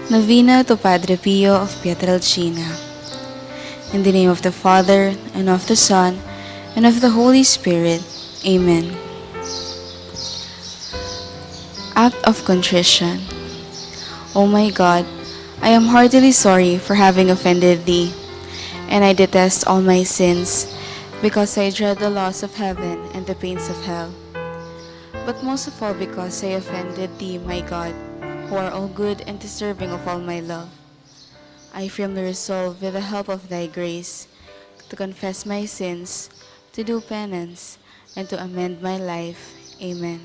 Novena to Padre Pio of Pietrelcina. In the name of the Father, and of the Son, and of the Holy Spirit. Amen. Act of Contrition. O my God, I am heartily sorry for having offended Thee, and I detest all my sins, because I dread the loss of heaven and the pains of hell. But most of all because I offended Thee, my God, who are all good and deserving of all my love. I firmly resolve, with the help of Thy grace, to confess my sins, to do penance, and to amend my life. Amen.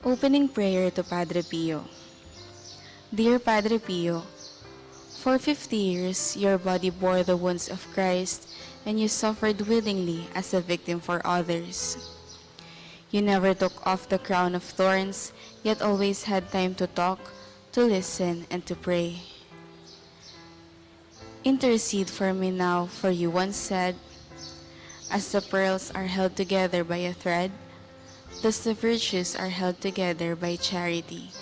Opening Prayer to Padre Pio. Dear Padre Pio, for 50 years your body bore the wounds of Christ, and you suffered willingly as a victim for others. You never took off the crown of thorns, yet always had time to talk, to listen, and to pray. Intercede for me now, for you once said, as the pearls are held together by a thread, thus the virtues are held together by charity.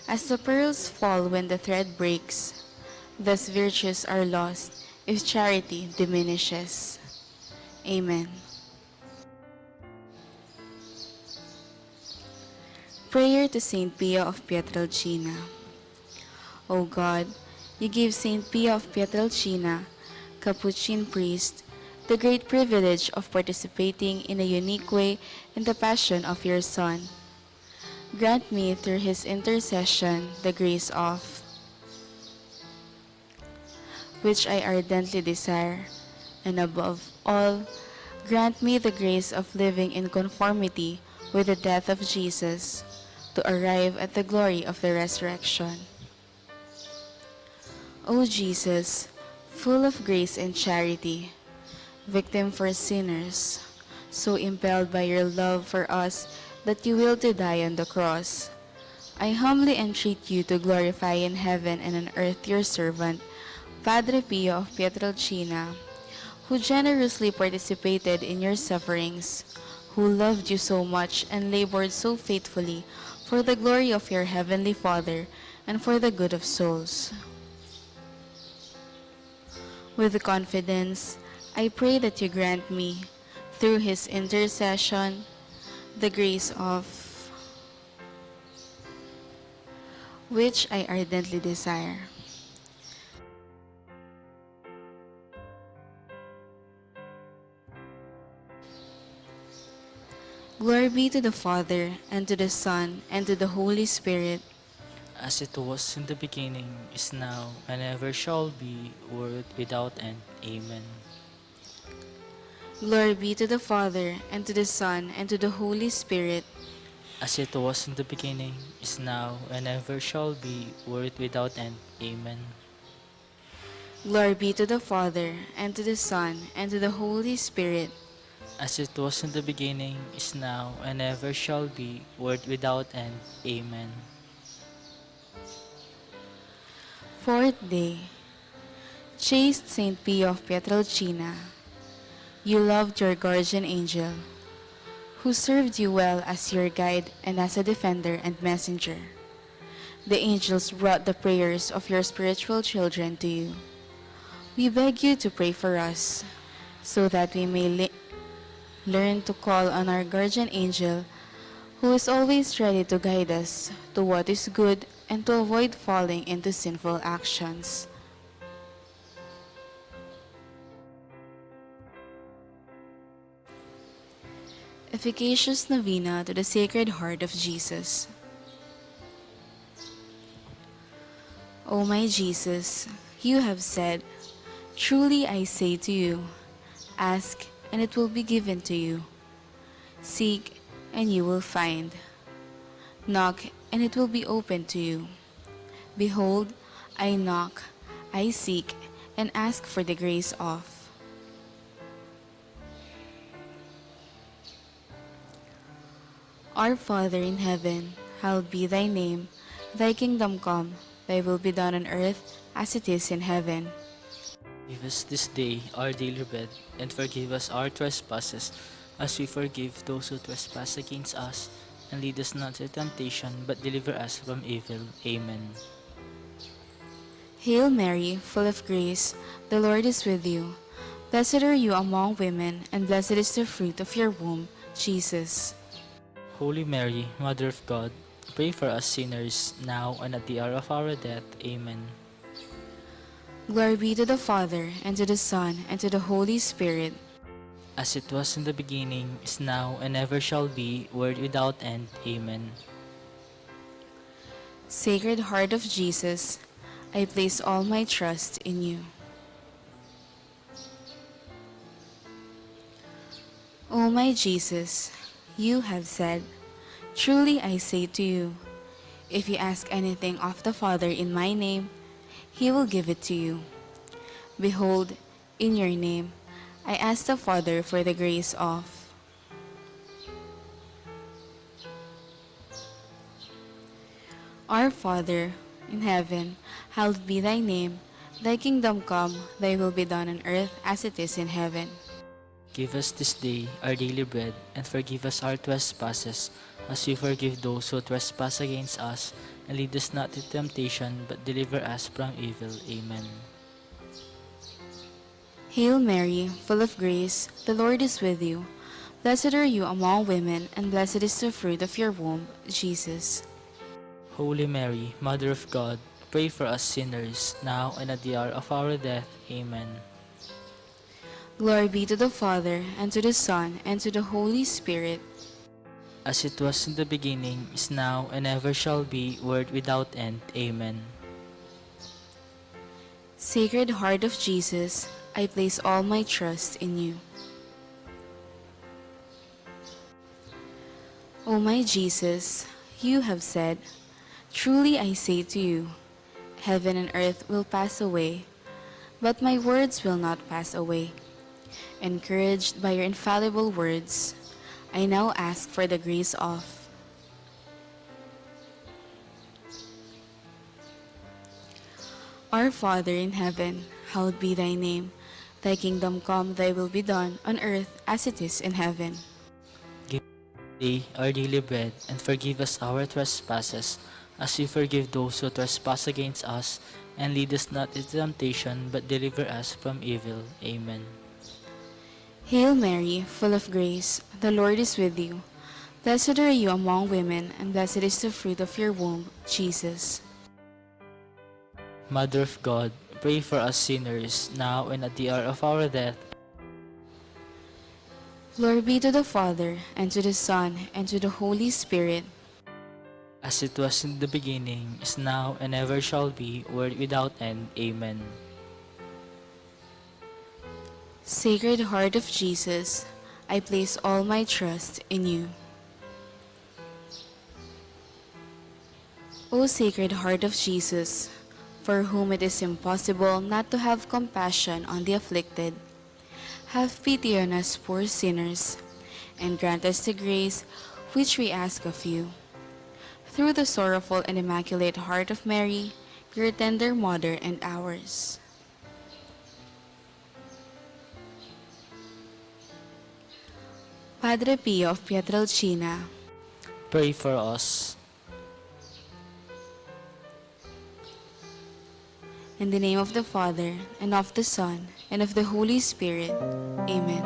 As the pearls fall when the thread breaks, thus virtues are lost if charity diminishes. Amen. Prayer to Saint Pio of Pietrelcina. O God, you gave Saint Pio of Pietrelcina, Capuchin priest, the great privilege of participating in a unique way in the Passion of your Son. Grant me through his intercession the grace of, which I ardently desire, and above all, grant me the grace of living in conformity with the death of Jesus, to arrive at the glory of the resurrection. O Jesus, full of grace and charity, victim for sinners, so impelled by your love for us that you willed to die on the cross, I humbly entreat you to glorify in heaven and on earth your servant, Padre Pio of Pietrelcina, who generously participated in your sufferings, who loved you so much and labored so faithfully for the glory of your heavenly Father and for the good of souls. With confidence, I pray that you grant me, through his intercession, the grace of, which I ardently desire. Glory be to the Father, and to the Son, and to the Holy Spirit, as it was in the beginning, is now, and ever shall be, world without end. Amen. Glory be to the Father, and to the Son, and to the Holy Spirit, As it was in the beginning, is now, and ever shall be, world without end. Amen. Glory be to the Father, and to the Son, and to the Holy Spirit, As it was in the beginning, is now, and ever shall be, world without end. Amen. Fourth Day. Chaste Saint Pio of Pietrelcina, you loved your guardian angel, who served you well as your guide and as a defender and messenger. The angels brought the prayers of your spiritual children to you. We beg you to pray for us, so that we may learn to call on our guardian angel, who is always ready to guide us to what is good and to avoid falling into sinful actions. Efficacious Novena to the Sacred Heart of Jesus. O my Jesus, you have said, truly I say to you, ask and it will be given to you. Seek and you will find. Knock and it will be opened to you. Behold, I knock, I seek, and ask for the grace of. Our Father in heaven, hallowed be thy name. Thy kingdom come, thy will be done on earth as it is in heaven. Give us this day our daily bread, and forgive us our trespasses, as we forgive those who trespass against us. and lead us not into temptation, but deliver us from evil. Amen. Hail Mary, full of grace, the Lord is with you. Blessed are you among women, and blessed is the fruit of your womb, Jesus. Holy Mary, Mother of God, pray for us sinners, now and at the hour of our death. Amen. Glory be to the Father, and to the Son, and to the Holy Spirit. As it was in the beginning, is now, and ever shall be, world without end. Amen. Sacred Heart of Jesus, I place all my trust in you. O my Jesus, you have said, "Truly I say to you, if you ask anything of the Father in my name, he will give it to you." Behold, in your name, I ask the Father for the grace of Our Father in heaven, hallowed be thy name. Thy kingdom come, thy will be done on earth as it is in heaven. Give us this day our daily bread, and forgive us our trespasses, as we forgive those who trespass against us. And lead us not into temptation, but deliver us from evil. Amen. Hail Mary, full of grace, the Lord is with you. Blessed are you among women, and blessed is the fruit of your womb, Jesus. Holy Mary, Mother of God, pray for us sinners, now and at the hour of our death. Amen. Glory be to the Father, and to the Son, and to the Holy Spirit. As it was in the beginning, is now, and ever shall be, world without end. Amen. Sacred Heart of Jesus, I place all my trust in you. O my Jesus, you have said, "Truly I say to you, heaven and earth will pass away, but my words will not pass away." Encouraged by your infallible words, I now ask for the grace of Our Father in heaven, hallowed be thy name. Thy kingdom come, thy will be done, on earth as it is in heaven. Give us today our daily bread, and forgive us our trespasses, as we forgive those who trespass against us. And lead us not into temptation, but deliver us from evil. Amen. Hail Mary, full of grace, the Lord is with you. Blessed are you among women, and blessed is the fruit of your womb, Jesus. Mother of God, pray for us sinners, now and at the hour of our death. Glory be to the Father, and to the Son, and to the Holy Spirit. As it was in the beginning, is now, and ever shall be, world without end. Amen. Sacred Heart of Jesus, I place all my trust in you. O Sacred Heart of Jesus, for whom it is impossible not to have compassion on the afflicted, have pity on us poor sinners, and grant us the grace which we ask of you. Through the sorrowful and immaculate heart of Mary, your tender mother and ours. Padre Pio of Pietrelcina, Pray for us. in the name of the Father, and of the Son, and of the Holy Spirit. Amen.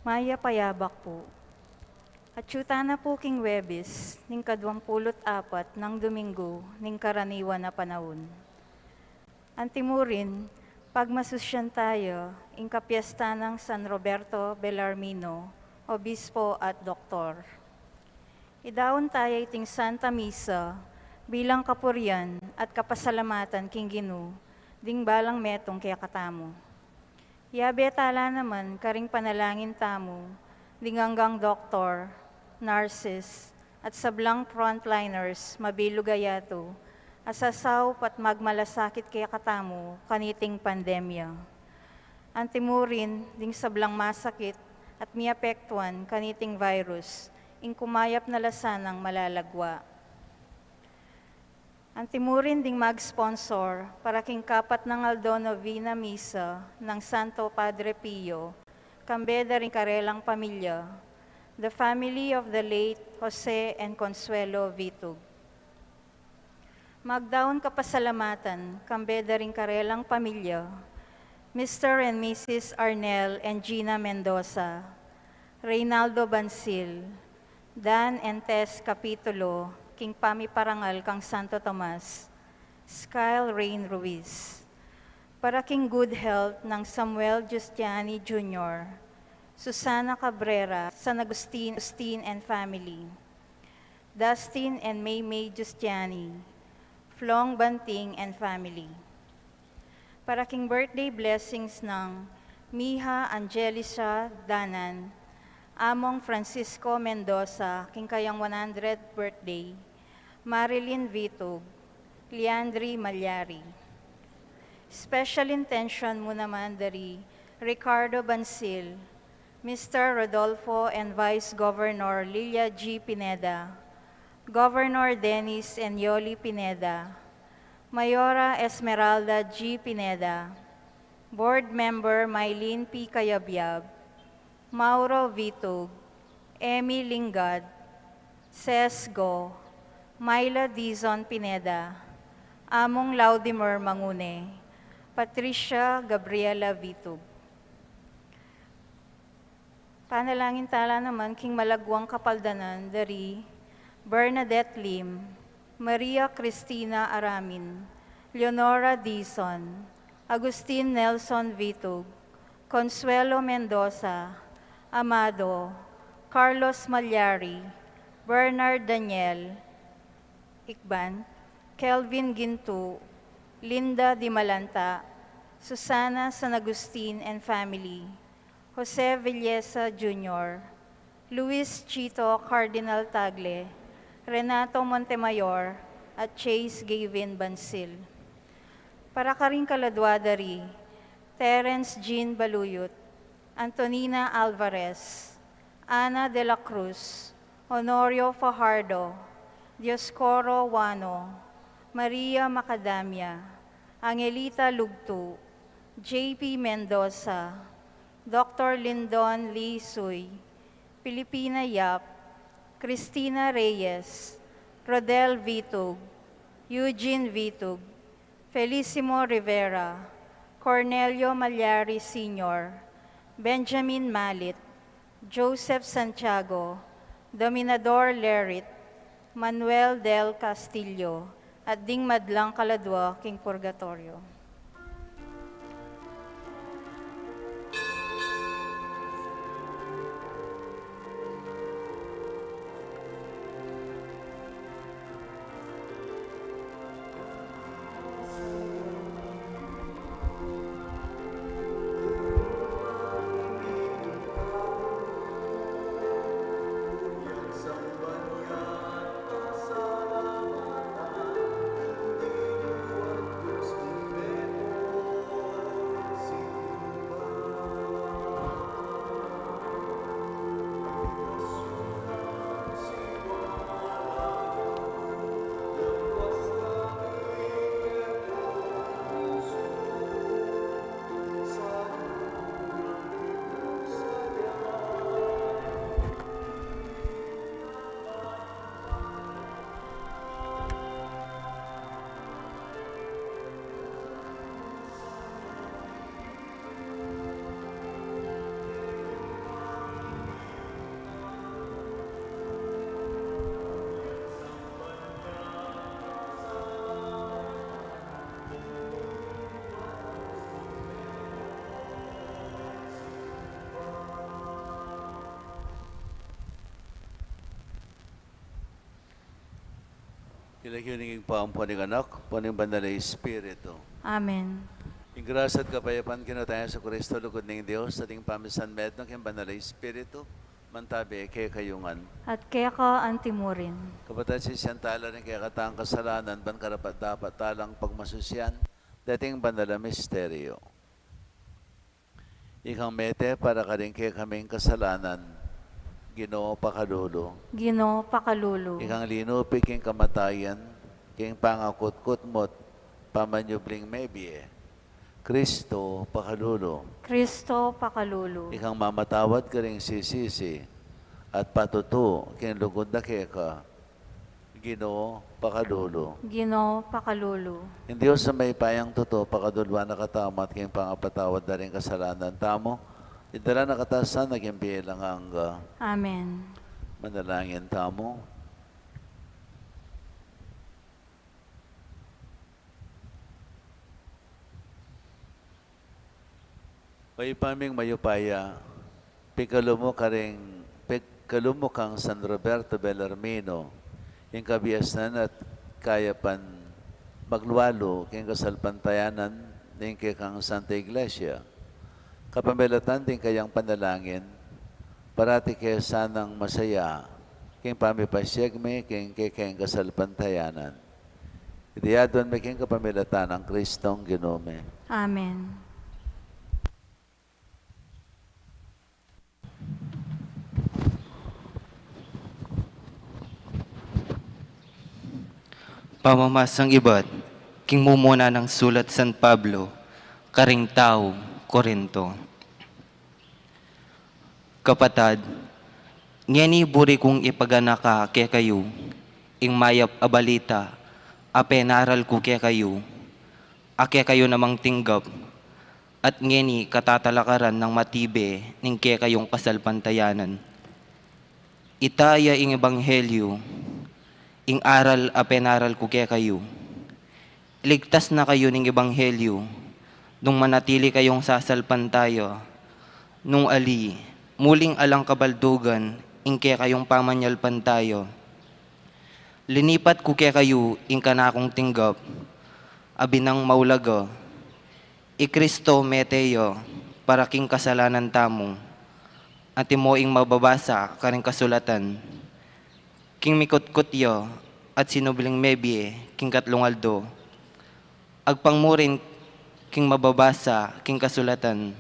Maya payabak po. At syuta na po king Huwebis, ning ka-24 ng domingo, ning karaniwan na panaun. Antimurin, pagmasusyan tayo, ing kapiesta ng San Roberto Belarmino, obispo at doktor. Idaon tayo iting Santa Misa, bilang kapurian at kapasalamatan king Ginu, ding balang metong kaya katamo. Yabe tala naman karing panalangin tamo, ding hanggang doktor, nurses, at sablang frontliners mabilugayato, asasaw pat magmalasakit kaya katamo kaniting pandemya. Antimurin ding sablang masakit at miapektuan kaniting virus, ing kumayap na lasanang malalagwa. Antimurin ding mag-sponsor para king kapat ng aldo Novena Misa ng San Padre Pio, kambeda rin karelang pamilya, the family of the late Jose and Consuelo Vitug. Magdaon kapasalamatan, kambeda rin karelang pamilya, Mr. and Mrs. Arnel and Gina Mendoza, Reynaldo Bansil, Dan and Tess Capitulo, king pamiparangal kang Santo Tomas, Skyle Rain Ruiz. Para king good health ng Samuel Justiani Jr., Susana Cabrera, San Agustin and family, Dustin and May Justiani, Flong Banting and family. Para king birthday blessings ng Miha Angelica Danan, Among Francisco Mendoza, king kayang 100th birthday, Marilyn Vitug, Leandri Malyari. Special intention mo naman dari Ricardo Bansil, Mr. Rodolfo and Vice Governor Lilia G. Pineda, Governor Dennis and Yoli Pineda, Mayora Esmeralda G. Pineda, Board Member Mylene P. Kayabyab, Mauro Vitug, Emmy Lingad, Sesgo, Myla Dizon Pineda, Among Laudimor Mangune, Patricia Gabriela Vitug. Panalangin tala naman king malagwang kapaldanan dari Bernadette Lim, Maria Cristina Aramin, Leonora Dizon, Agustin Nelson Vitug, Consuelo Mendoza, Amado, Carlos Malyari, Bernard Daniel, Ikban, Kelvin Gintu, Linda Dimalanta, Susana San Agustin and family, Jose Villesa Jr., Luis Chito Cardinal Tagle, Renato Montemayor, at Chase Gavin Bansil. Para karing kaladwadari, Terence Jean Baluyot, Antonina Alvarez, Ana de la Cruz, Honorio Fajardo, Dioscoro Wano, Maria Macadamia, Angelita Lugtu, J.P. Mendoza, Dr. Lindon Lee Suy, Pilipina Yap, Cristina Reyes, Rodel Vitug, Eugene Vitug, Felicimo Rivera, Cornelio Malyari Sr., Benjamin Malit, Joseph Santiago, Dominador Lerit, Manuel Del Castillo, at ding madlang kaladwa king purgatorio. Ilagyuninging paampaniganak, paning banal na Espiritu. Amen. Yung grasya at kapayapaan kinatayan sa Kristo, lugod ng Diyos, ating pamisan medno, kayong banal na Espiritu, mantabi kay kayungan. At kaya ka antimurin. Kapatid si Siyantala rin kaya katang kasalanan, ban karapat dapat talang pagmasusyan, dating banal na misteryo. Ikang mete para ka rin kaya kaming kasalanan, Ginoo pakadulo. Ginoo pakalulu. Ikang linupi king kamatayan, king pangakot-kut mo't pamanyubling mebie. Kristo pakadulo. Kristo pakalulu. Ikang mamatawad ka ring sisisi at patuto king lugod na keka. Ginoo pakadulo. Ginoo pakalulu. In Diyos sa may payang totoo, pakadulwa na katamat king pangapatawad na rin kasalanan tamo. Idala na katasan, naging bilang hangga. Amen. Manalangin tamo. Paypaming mayupaya, pikalumo kang San Roberto Belarmino, yung kabiyasan at kayapan magluwalo, kayong kasalpantayanan, ng kang Santa Iglesia. Kapamilatan din kayang panalangin, parati kaya sanang masaya, king pamipasyegme, king kasalpantayanan. Idiyadon may king kapamilatan ng Kristong Ginome. Amen. Pamamasang iba't, king mumuna ng sulat San Pablo, karing tao, Korinto. Kapatad, ngeni buri kong ipaganaka ke kayo, ing mayap abalita, apenaral ko ke kayo, ake kayo namang tinggap, at ngeni katatalakaran ng matibe ning ke kayong kasalpantayanan. Itaya ing ebanghelyo, ing aral apenaral ko ke kayo. Iligtas na kayo ning ebanghelyo, nung manatili kayong sasalpantayo, nung ali, muling alang kabaldugan, ingke kayong pamanyalpan tayo. Linipat ko ke kayo, ingka na akong tinggap, abinang maulaga, Kristo meteyo, para king kasalanan tamo, at mo ing mababasa karing kasulatan, king mikot-kutyo, at sinubling mebie, king katlong aldo, agpangmurin king mababasa, king kasulatan,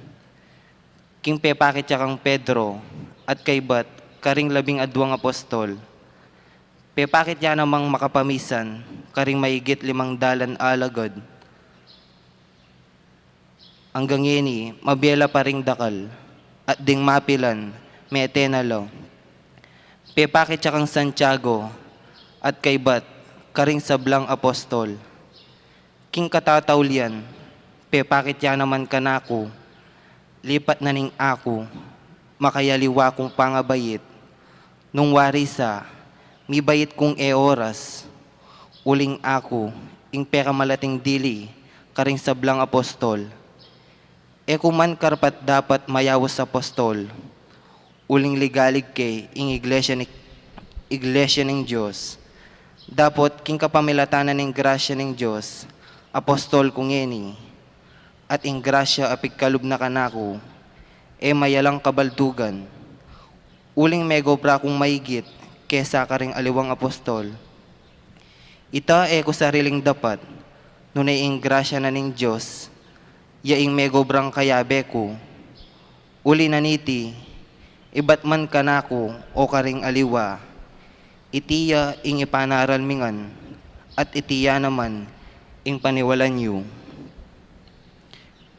king pepakit siya kang Pedro, at kay bat, karing 12 apostol, pepakit siya namang makapamisan, karing maigit 5 dalan alagad, hanggang yeni, mabiyala pa ring dakal, at ding mapilan, may etenalo, pepakit siya kang Santiago, at kay bat, karing sablang apostol, king katataulian, pepakit ya naman kanako, lipat na ning ako, makayaliwa kong pangabayit, nung warisa, mi bayit kong oras, uling ako, ing pekamalating dili, karing sablang apostol, kuman karpat dapat mayawos apostol, uling ligalig kay, ing iglesia ng Diyos, dapat king kapamilatanan ng grasya ng Diyos, apostol kong eni, at ing grasya apig kalub na kanako, mayalang kabaldugan, uling megobra kong maigit, kesa karing aliwang apostol. Ita ko sariling dapat, nunay ing grasya na ning Diyos, yaing megobrang kayabe ko, uli naniti, ibat man kanako o karing aliwa, itiya ing ipanaral mingan, at itiya naman ing paniwalan yu.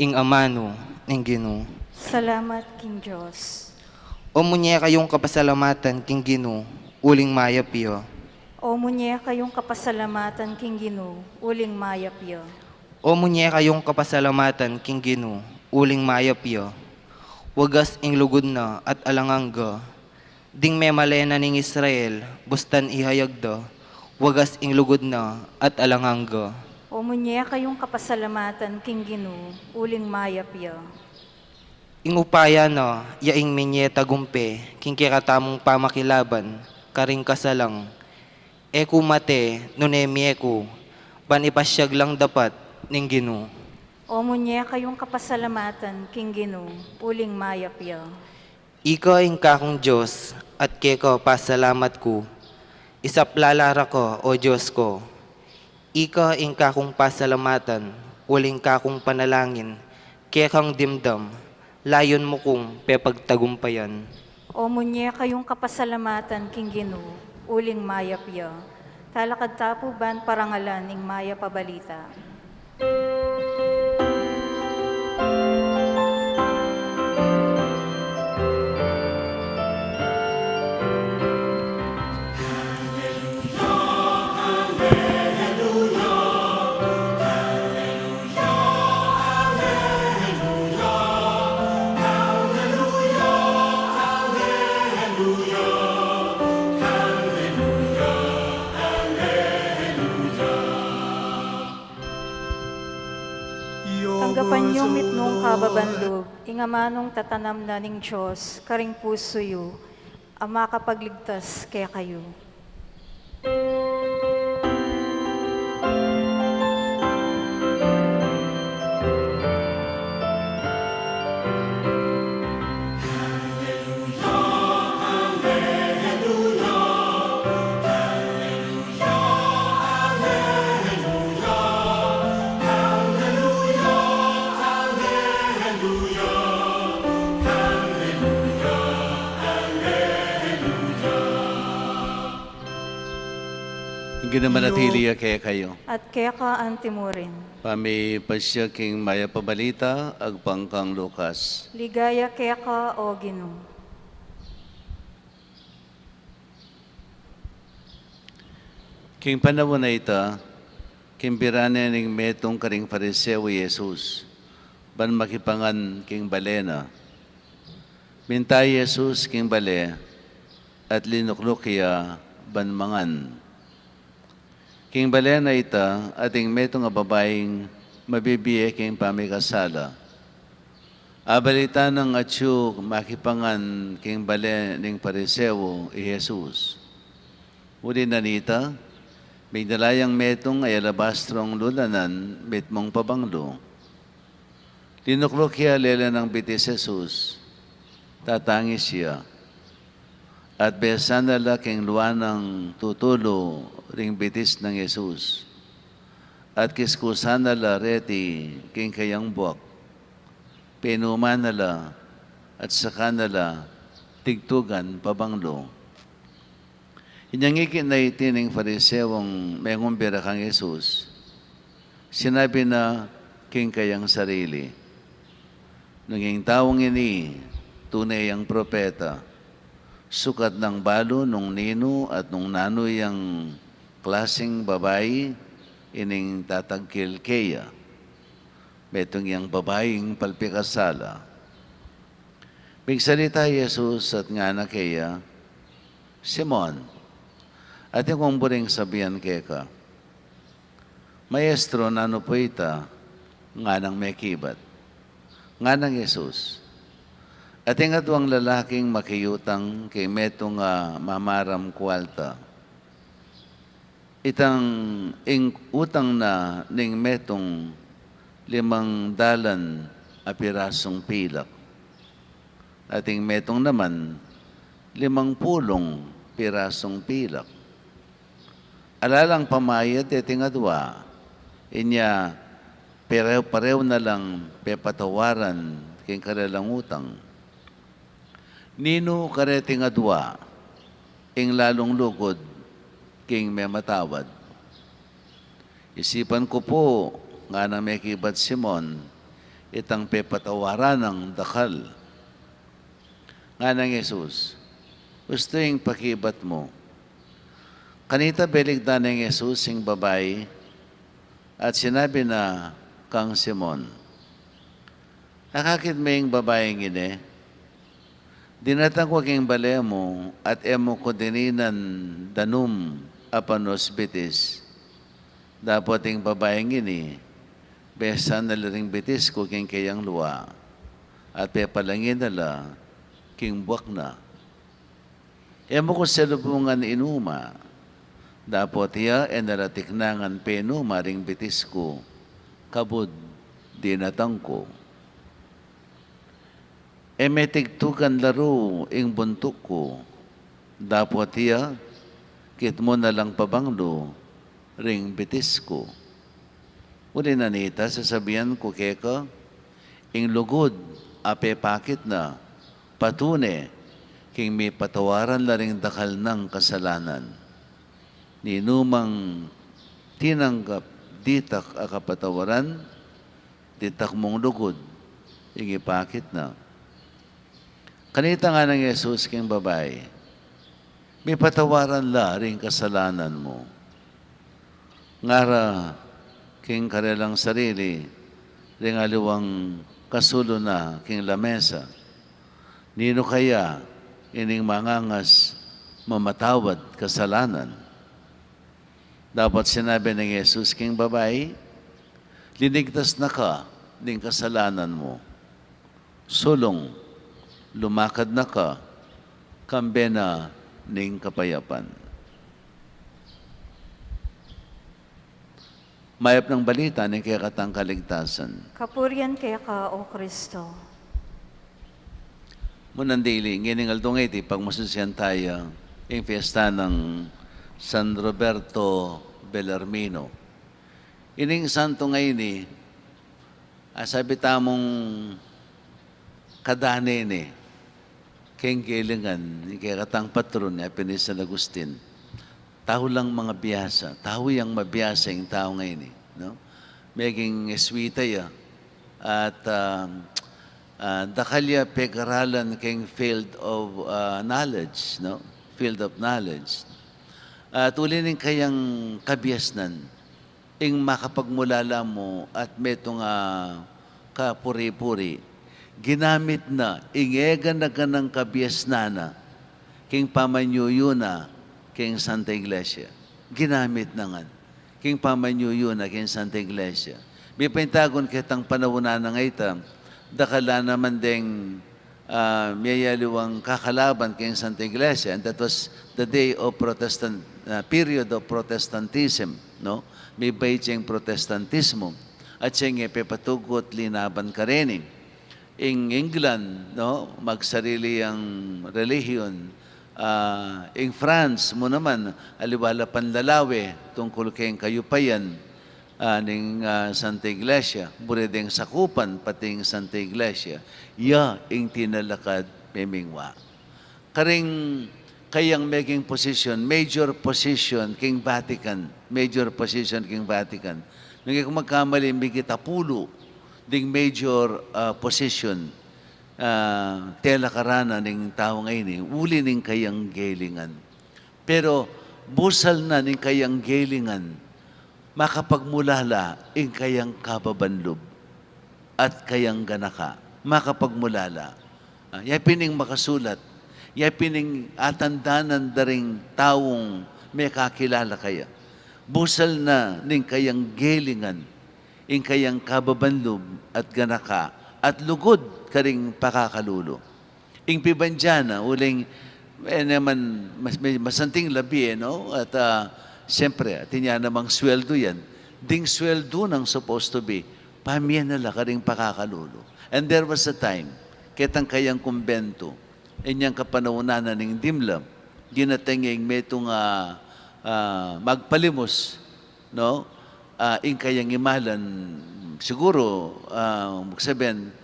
Ing amano ning Ginoo. Salamat king Diyos. O munye kayong kapasalamatan king Ginoo, uling mayapyo. O munye kayong kapasalamatan king Ginoo, uling mayapyo. O munye kayong kapasalamatan king Ginoo, uling mayapyo. Wagas ing lugod na at alangangga, ding memalena ning Israel, bustan ihayagda, wagas ing lugod na at alangangga. O munye kayong kapasalamatan king Ginoo, uling mayapyo. Ing upaya na, yaing minye tagumpe, king kiratamong pamakilaban, karing kasalang, Eku mate, nunemieku, ban ipasyag lang dapat, ning Ginoo. O munye kayong kapasalamatan, King Ginoo, uling mayapya. Ika ang kakong Diyos, at keko pasalamat ko. Isaplalara ko, o Diyos ko. Ika ang kakong pasalamatan, uling kakong panalangin, kekang dimdam, layon mo kong pepagtagumpayan. O munye kayong kapasalamatan, King Ginoo, uling mayapya. Talakad tapuban parangalan ning maya pabalita. Tanggapan niyo mitnong kababanlog, ingamanong tatanam na ning Diyos, karing puso yu, ang makapagligtas kaya kayo. Ginamanatili kaya kayo. At kaya ka antimurin. Pami pasya king maya pabalita, agpangkang Lukas. Ligaya kaya ka, o Ginoo. King panahon na ita, kimbirane ning metong karing Fariseo Jesus, ban makipangan king balena. Mintay Jesus king bale, at linuklukya ban mangan. King balena ita, ating metong nga babaeng mabibiye king pamikasala. Abalita ng atyo makipangan king bale ning Fariseo Jesus. Uli nanita, may dalayang metong ay alabastrong lulanan, metmong pabanglo. Tinuklokya lela ng bitis Jesus, tatangis siya. At besan na laking luwanang tutulo ring bitis ng Jesus. At kiskusan na la reti king kayang buwak. Pinuman na la at saka na la tigtugan pabanglo. Inyangikin na itining Farisewong may ngumbira kang Jesus. Sinabi na king kayang sarili. Nunging taong ini, tunay ang propeta. Sukat ng balo nung nino at nung nanoy ang klaseng babae, ining tatagkil keya. Metong yang babaeng palpikasala. Bigsalita Jesus at nga na keya, Simon, at yung kong buring sabihan keka, Maestro, nano po ita, nga nang may kibat, nga nang Jesus. At yung atwang lalaking makiyutang kay metong mamaram kwalta. Itang utang na ning metong 5 dalan a pirasong pilak. Ating metong naman 50 pirasong pilak. Alalang pamayat iting adwa, inya parew na lang pepatawaran king karalang utang. Nino kareting adwa, ing lalong lugod, king may matawad. Isipan ko po, nga na may kibat Simon, itang pepatawaran ng dakal. Nga ng Jesus, gusto yung pakibat mo. Kanita beligda ng Jesus, yung babae, at sinabi na kang Simon, nakakit mo yung babaeng ini, dinatang king bale mo at emo ko dininan danum apanos bitis. Dapat yung babaeng ini, besan na ring bitis ko king kayang luwa at pepalangin nala king buwak na. Emo ko sa lubungan inuma, Dapot iya enaratiknangan peno maring bitis ko, kabud dinatang ko. Metigtukan laro ing buntok ko, dapot iya kit mo na lang pabanglo ring bitis ko. Uli nanita, sasabihan ko keka, ing lugod ape pakit na patune king may patawaran laring dakal ng kasalanan. Ninumang tinanggap ditak akapatawaran, ditak mong lugod, ing ipakit na. Kanita nga ng Yesus king babae, may patawaran la ring kasalanan mo. Ngara king karelang sarili, ring aliwang kasulo na king lamesa. Nino kaya ining mangangas mamatawad kasalanan? Dapat sinabi ng Yesus king babae, linigtas na ka ng kasalanan mo. Sulong, lumakad na ka, kambe na ning kapayapan. Mayap ng balita ng kaya katang kaligtasan. Kapurian kaya ka, O Kristo. Munandili, ngining aldong iti, pag masusiyan tayo, yung fiesta ng San Roberto Belarmino. Ining santo ngayon sabi tamong kadane ni, keng gilingan, kaya katang patron niya, pinis San Agustin. Tao lang mga biyasa, tao yung mabiyasa yung tao ngayon no? Maging eswita ya, at dakalya pegaralan keng field of knowledge, no? Field of knowledge. Tulinin kayang kabiyasnan, ing makapagmulala mo at metong kapuri-puri, ginamit na, ingega na ka ng kabiyasnana, king pamanyuyo na, king Santa Iglesia. Ginamit na nga. King pamanyuyo na, king Santa Iglesia. May pintagon kitang panawunan na ngayon, dakala naman ding mayaliwang kakalaban king Santa Iglesia, and that was the day of period of Protestantism, no? May baycheng Protestantismo. At siyang ipapatugot linaban ka rin. In England, no? Magsarili ang relihiyon. In France mo naman, aliwala panlalawe tungkol kayong kayupayan ning Santa Iglesia, buredeng sakupan pating Santa Iglesia, ing tinalakad memingwa. Karing kayang making position, major position king Vatican, major position king Vatican. Nung kung magkamali, may kitapulo ding major position, tela karana ning tao ngayon, uli ning kayang gelingan. Pero busal na ning kayang gelingan, makapagmulala ing kayang kababanlob at kayang ganaka. Makapagmulala. Yapining makasulat, yapining atandanan daring taong may kakilala kaya. Busal na ning kayang gelingan, ing kayang kababanlob at ganaka, at lugod karing pakakalulo. Ing pibandyana, uling naman masanting labi, no? At siyempre, atinya namang sweldo yan. Ding sweldo nang supposed to be, pamiyan nala karing pakakalulo. And there was a time, ketang kayang kumbento, inyang kapanawanan ning dimlam, ginatenging metong magpalimos, no? Ing kayang imalan, siguro, magsabihin,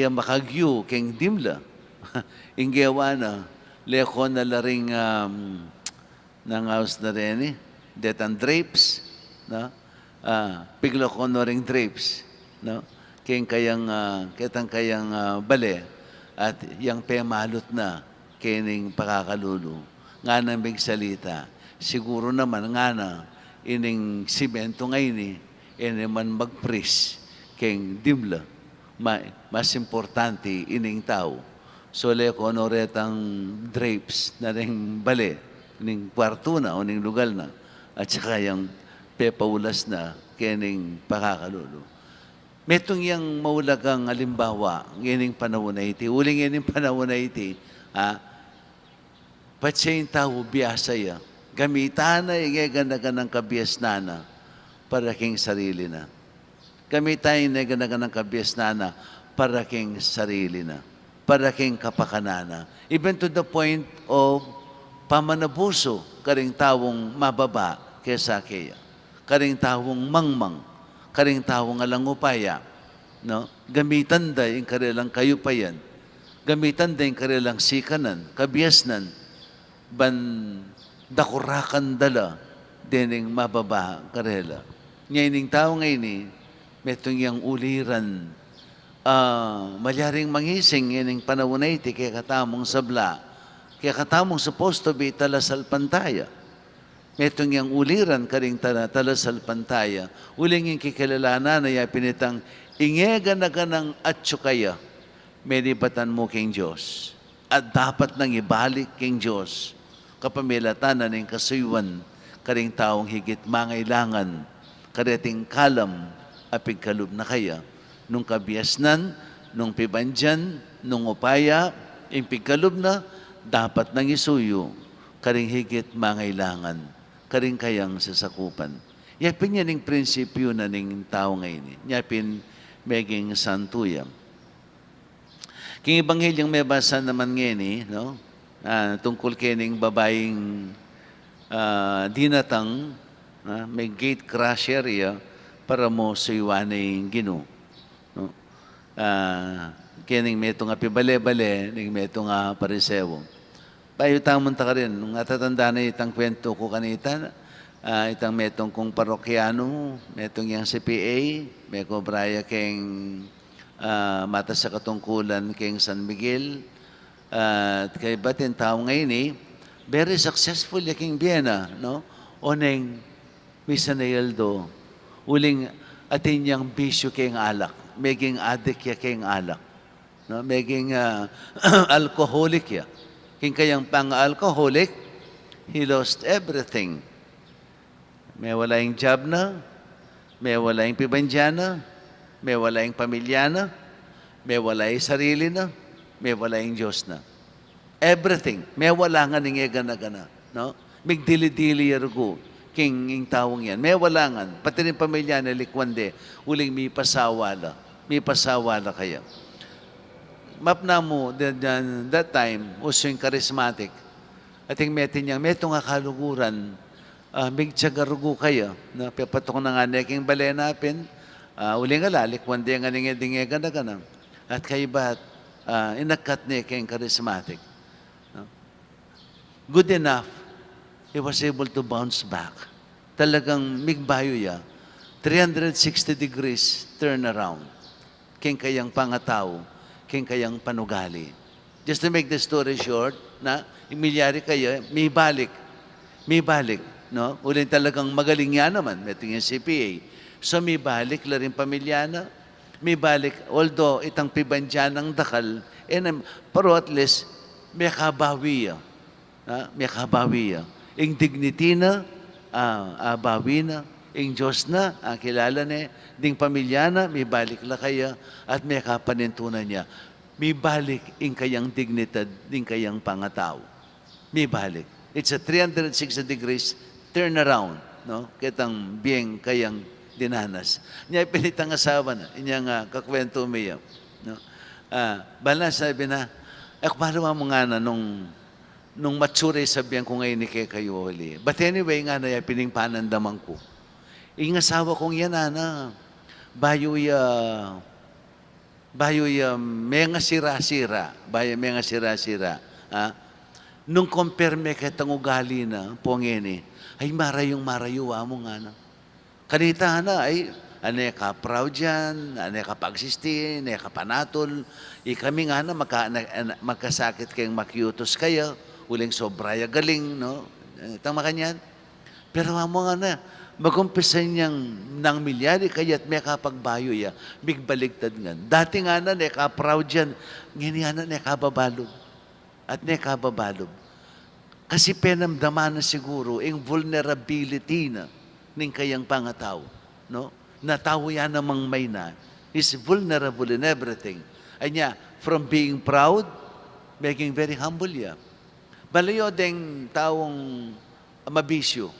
makagyo keng dimla. Ing gawa na, leko na laring ng house na rin, detan drapes, no? Piglo ko na ring drapes, no? Ketang kayang bale, at yang pemalot na, kining pakakalulo. Nga nang bigsalita, siguro naman nga na, ining simento ngayon man magpris keng dimla. Mas importante ining tao. So leko no retang drapes na ring bale, ning kwarto na o ning lugal na, at saka yung pepaulas na kining pakakalulo. Metong yang maulagang alimbawa, ngining panahon na iti, uling ngining panahon na iti, patsya yung tao biyasa ya, Gamitan na igaganagan ng kabias na para king sarili na. Gamitan na igaganagan ng kabias na para king sarili na. Para king kapakanana. Even to the point of pamanabuso, karing tawong mababa kesa kaya. Karing tawong mangmang, karing tawong alangupaya. No? Gamitan da yung karilang kayupayan. Gamitan da yung karilang sikanan, kabiasnan, ban dakurakan dala, dining mababa karela. Ngayon tao ngayon, metong yung uliran, malyaring mangising, yaning panahon na iti, kaya katamong sabla, kaya katamong supposed to be talasal pantaya. Metong yung uliran, karing talasal pantaya, uling yung kikilalanan na pinitang, ingega na ka ng atsukaya, medibatan mo king Diyos. At dapat nang ibalik king Diyos, kapamilatan na ng kasuywan, karing taong higit mangailangan, karating kalam, apigkalub na kaya, nung kabiasnan, nung pibandyan, nung upaya, impigkalub na, dapat nang isuyo, karing higit mangailangan, karing kayang sasakupan. Yapin yan yung prinsipyo na ng tao ngayon. Yapin meging santuyam. King Ebanghilyong may basa naman ngayon, no? Tungkol kining babaeng dinatang, may gate crusher para mo suywaning Ginoo. No? Kining meto nga pibale-bale, ning meto nga parisewo. Payo tamon ta ka rin, nung atatanda na itang kwento ko kanita, itang metong kong parokyano, metong yang CPA, may kobraya keng mata sa katungkulan keng San Miguel, at kay batin tao ngayon very successful yaking Vienna, no? Oneng misa na aldo, uling atin yang bisyo keng alak, meging adik ya keng alak, no? Meging alcoholic ya. King kayang pang-alcoholic, he lost everything. May wala yung job na, may wala yung pibandyana, may wala yung pamilyana, may wala yung sarili na, may wala yung Diyos na. Everything. May wala nga ning gana-gana. No? May dili-dili yargo. King yung tawong yan. May wala nga. Pati rin pamilya na likwande. Uling may pasawala. May pasawala kaya. Map na mo, that time, uso yung charismatic. At yung metin niya, metong akaluguran, may tsagarugo kayo. Na papatok na nga neking balenapin, uling alalik, wande nga ningedinge gana-gana. At kayo ba't inakat niya kayong charismatic. No? Good enough, he was able to bounce back. Talagang migbayo ya. 360 degrees turnaround. King kayang pangataw, king kayang panugali. Just to make the story short, na imilyari kayo, may balik. May balik. No? Uling talagang magaling yan naman, ito yung CPA. So may balik, laring pamilyana, may balik, although itang pibandyan ng dakal, pero at least, may kabawiya. May kabawiya. Ing dignity na, bawi na, ing Diyos na, kilala na, ding pamilya na, may balik la kaya, at may kapanintunan niya. May balik ing kayang dignidad, ding kayang pangataw. May balik. It's a 360 degrees turnaround, no? Kitang biyeng kayang dinanas. Niya pinitang asawa na, inya nga kakwento miya. No? Bala sabi na, kumalawa mo nga na nung matsure sabihan ko ngayon ni kayo huli. But anyway nga na pining panandaman ko. Ing asawa kong yan na, bayoy may nga sira-sira. Bayoy may nga sira-sira. Nung compare me kitang ugali na, pongeni, ay marayong-marayo mo nga na. Kanita na ay, ane ka proud yan, ane ka pagsisti, ane ka panatol. Kami nga na magkasakit kayong makyutos kayo, uling sobraya galing, no? Tama kanyan. Pero mo nga na, mag-umpisa niyang nang milyari kaya't may kapagbayo ya, bigbaligtad nga. Dati nga na, ne ka proud yan, ngayon nga na, ne kababalog. At ne kababalog. Kasi penamdaman na siguro, yung vulnerability na, ning kayang pangataw, no? Natawo yan namang may na, is vulnerable in everything. Ay niya, from being proud, making very humble ya. Balayo ding taong mabisyo.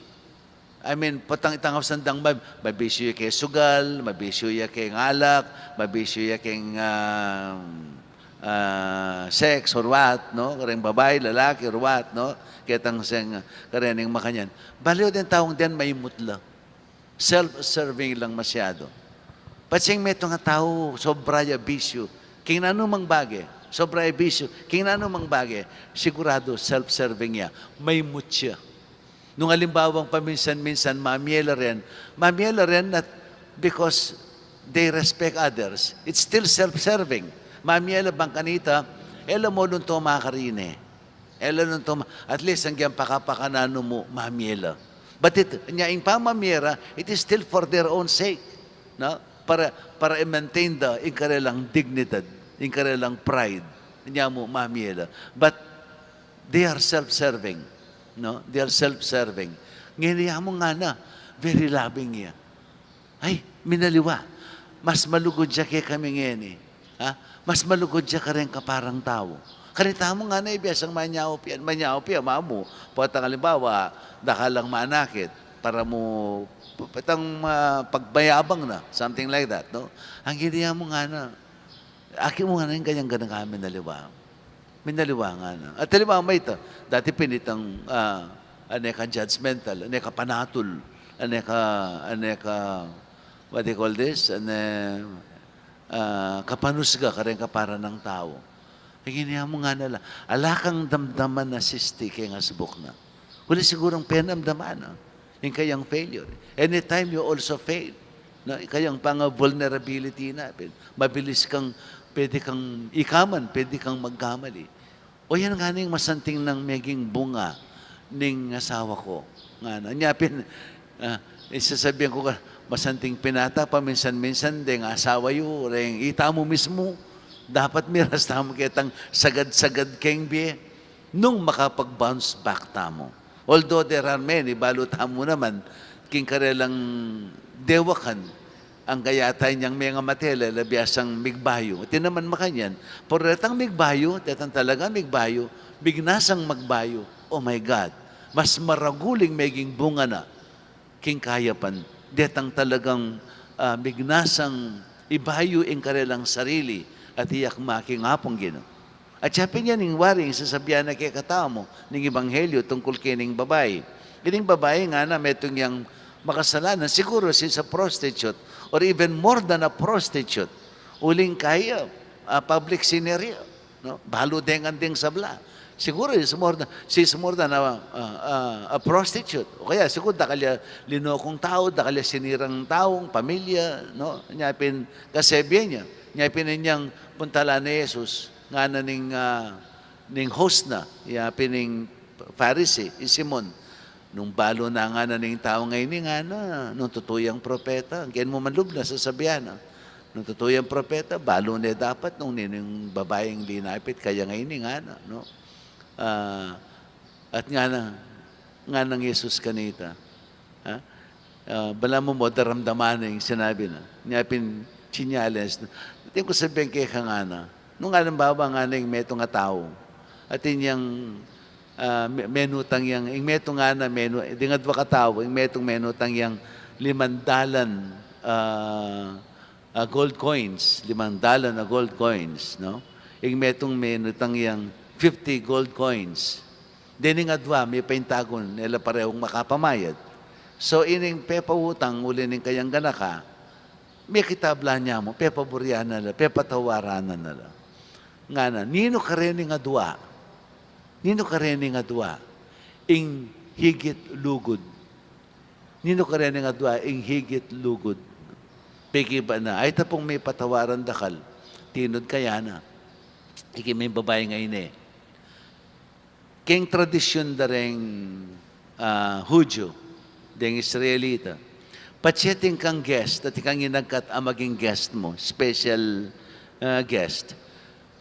I mean, patang itang sandang mabisyo kay sugal, mabisyo kay ngalak, mabisyo kay sex or what, no? Kareng babae, lalaki or what, no? Kitang siyang karening makanyan. Baliw din taong din may mutla. Self-serving lang masyado. Patsing may nga tao, sobra ya bisyo. King nano mang bagay, sobra ya bisyo. King nano mang bagay, sigurado self-serving ya. May mutya. Nung alimbawang paminsan-minsan, mamiela rin not because they respect others. It's still self-serving. Mamiela bang kanita, ela mo nung to makarine. Ela nung to, at least hanggang pakapakanano mo, mamiela. But nyaing pamamiera, it is still for their own sake. No? Para i-maintain the inkarilang dignidad, inkarilang pride. Nya mo, mamiela. But they are self-serving. No? They are self-serving. Ngayon mo nga na, very loving niya. Ay, minaliwa. Mas malugod siya kay kami ngayon eh. Ha? Mas malugod siya ka rin kaparang tao. Kanita mo nga na ibiyasang manyaw piyan, mamu. Patang halimbawa, dakalang manakit para mo patang pagbayabang na, something like that. No? Ang giniya mo nga na, aki mo nga na yung ganyan kami naliwa. Minaliwa nga na. At halimbawa may ito, dati pinitang aneka judgmental, aneka panatol, aneka, what do you call this? Kapanusga ka rin kapara ng tao. Kaya mo nga nala, alakang damdaman na sisti kaya nga subok na. Wala sigurong penamdaman na. Yung kayang failure. Anytime you also fail. No? Kayang vulnerability na. Mabilis kang, pwede kang ikaman, pwede kang magkamali. O yan nga yung masanting ng meging bunga ng asawa ko. Nga na. Nyapin, isasabihan ko, masanting pinata, paminsan-minsan, deng asawa yu, reng ita mo mismo, dapat miras tamo kitang sagad-sagad keng biye, nung makapag-bounce back tamo. Although there are many, balo tamo naman, king karelang dewakan, ang gayatay niyang mga matela, labiasang migbayo. Ito naman makanyan, porretang migbayo, tetang talaga migbayo, bignasang magbayo. Oh my God, mas maraguling meging bunga na, king kayapan, detang talagang bignasang ibayo in karelang sarili at iyak making hapong gino. At siyempre yan yung waring sasabihan na kay katao mo ng Ebanghelyo tungkol kining babae. Kining babae nga na metong yung makasalanan, siguro siya sa prostitute or even more than a prostitute. Uling kaya, public scenario. No? Balo ding sabla. Siguro she's more than a prostitute. O kaya siguro dakalya linokong tao, dakalya sinirang taong, pamilya, no? Nyapin kasebye niya. Nyapin niyang puntala ni Jesus, nga na ning host na, yapin ning Pharisee, Simon. Nung balo na nga na ning tao ngayon, nga na, nung tutuyang propeta, ang mo manlub na sasabihan na. Nung tutuyang propeta, balo na dapat nung nining babaeng linapit, kaya ngayon nga na, no? At nga ng Jesus kanita. Ha? Bala mo daramdaman na yung sinabi na. Nyapin chinyales. Ito ko sabihin kay kangana. Nung alambawa nga na yung meto nga tao. At yung menutang yung meto nga na menu, di nga dwa katao, yung metong menutang yung 500 gold coins. 500 na gold coins. No? Yung metong menutang yung 50 gold coins. Dini nga dwa, may paintagon, nila parehong makapamayad. So, ining pepawutang, uli ning kayang ganaka, may kitabla niya mo, pepaburyan na nila, pepatawaran na nila. Nga na, nino ka rin nga dwa, ing higit lugod. Nino ka rin nga dwa, ing higit lugod. Piki ba na, ay tapong may patawaran dakal, tinod kaya na. Iki may babae ngayon eh. Keng tradisyon da rin Hudyo, deng Israelita, patseting kang guest, at ikang inagkat ang maging guest mo, special guest.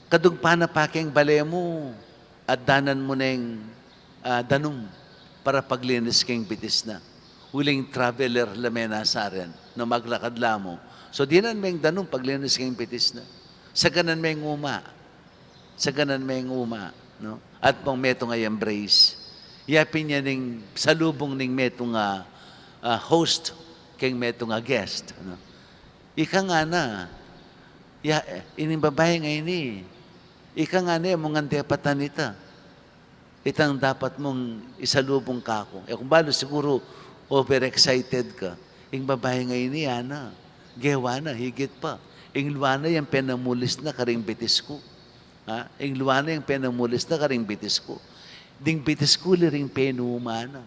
Kadug panapaking bale mo, at danan mo ng danum para paglinis keng bitis na. Huling traveler lamena sa rin, na maglakad lamo. So dinan may danum paglinis keng bitis na. Sa ganan may uma. No? At pang meto nga embrace. Yapin niya ning salubong ning meto nga host, keng meto nga guest. Ano? Ika nga na, ining babae nga ini, ika nga na, mong antepatan ita. Itang dapat mong isalubong ka ako. Kung balo siguro, overexcited ka. Ing babae nga ini, ana, gewa na, higit pa. Ing luwana yung penamulis na karing bitis ko. Ha? Ing luwana yung penamulis na karing bitis ko. Ding bitis ko liring penumana.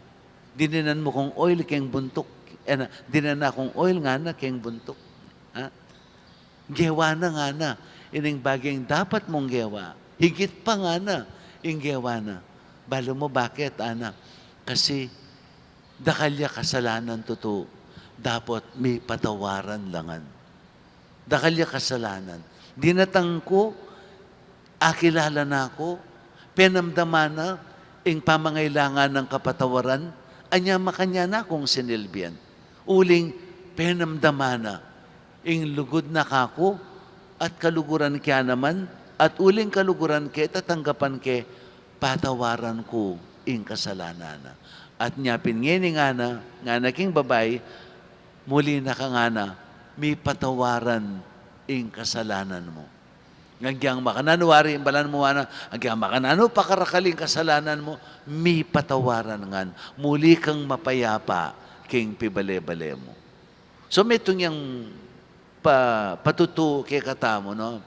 Dininan mo kong oil keng buntok. Dinana kong oil nga na keng buntok. Ha? Gewa na nga na. Ining bagay dapat mong gewa. Higit pa nga na. Ing gewa na. Balo mo bakit, ana? Kasi dakalya kasalanan totoo. Dapat may patawaran langan. Dakalya kasalanan. Dinatang ko, akilala na ako, penamdaman na, ing pamangailangan ng kapatawaran, anya makanya na kong sinilbian. Uling penamdaman na, ing lugod na kako, at kaluguran kaya naman, at uling kaluguran ke, tatanggapan ke, patawaran ko ing kasalanan na. At nyapin ngini nga na king babay, muli na ka nga na, may patawaran ing kasalanan mo. Ngagyang makananwari, imbalan mo na, ngagyang makanano, pakarakaling kasalanan mo, may patawaran nga. Muli kang mapayapa, king pibale-bale mo. So may itong yung patutu kay katamo, no?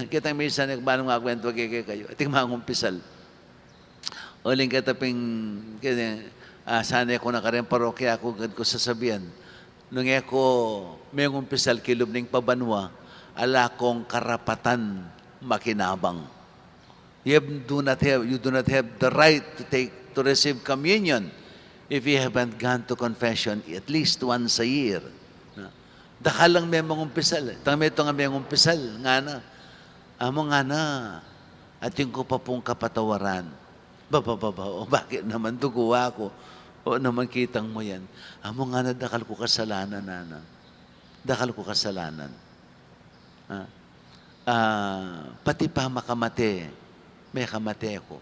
Kitang minsan, balong nga kwento kay kayo, ating mga umpisal. Uling kataping, sanay ko na ka rin parokya, ako ko sasabihan. Nung ako, may umpisal kilub ning pabanwa, ala kong karapatan makinabang. You do not have the right to receive communion if you haven't gone to confession at least once a year. Dakalang may mga umpisal. Tangme ito nga may umpisal. Nga na. Amo nga na. At yung ko pa pong kapatawaran. O bakit naman duguwa ko? O naman kitang mo yan. Amo nga na, dakal ko kasalanan, nana. Dakal ko kasalanan. Pati pa makamate. May kamate ko.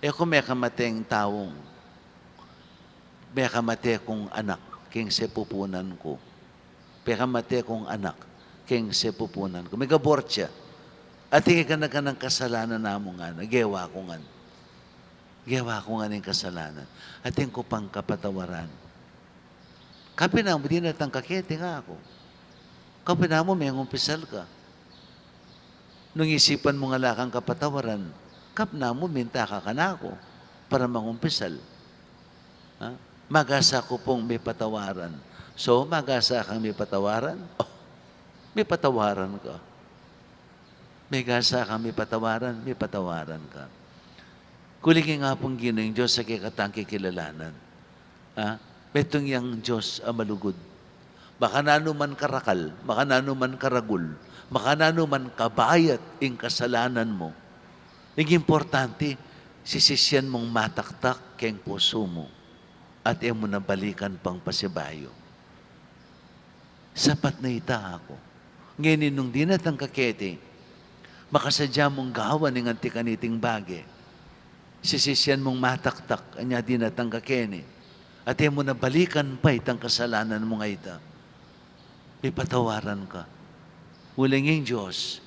Kung may kamateng taong, may kamate kong anak, king sepupunan ko. Pekamate kong anak, king sepupunan ko. May gabort siya. At hindi ka na ng kasalanan na mo nga, nagewa ko nga. Gewa ko nga ng kasalanan. At hindi ko pang kapatawaran. Kapi na mo, di natang kakete nga ako. Kapi na mo, may umpisal ka. Nung isipan mo nga lakang kapatawaran, kap na mo, minta ka na ako para mangumpisal. Magasa ko pong may patawaran. So, magasa kang may patawaran? Oh, may patawaran ka. May gasa kang may patawaran ka. Kuligin nga pong gino'ng Diyos sa kikatang kikilalanan. Betong yang Diyos malugod. Baka nanuman karakal, baka nanuman karagul, baka nanuman kabayat ing kasalanan mo. Ang importante, sisisyan mong mataktak keng puso mo at mo nabalikan pang pasibayo. Sapat na ita ako. Ngayon, nung di natang kakete, makasadya mong gawa ng antikaniting bagay. Sisisyan mong mataktak, anya di natang kakene. At mo nabalikan pa itang kasalanan mo nga ita. Ipatawaran ka. Ulinging Diyos,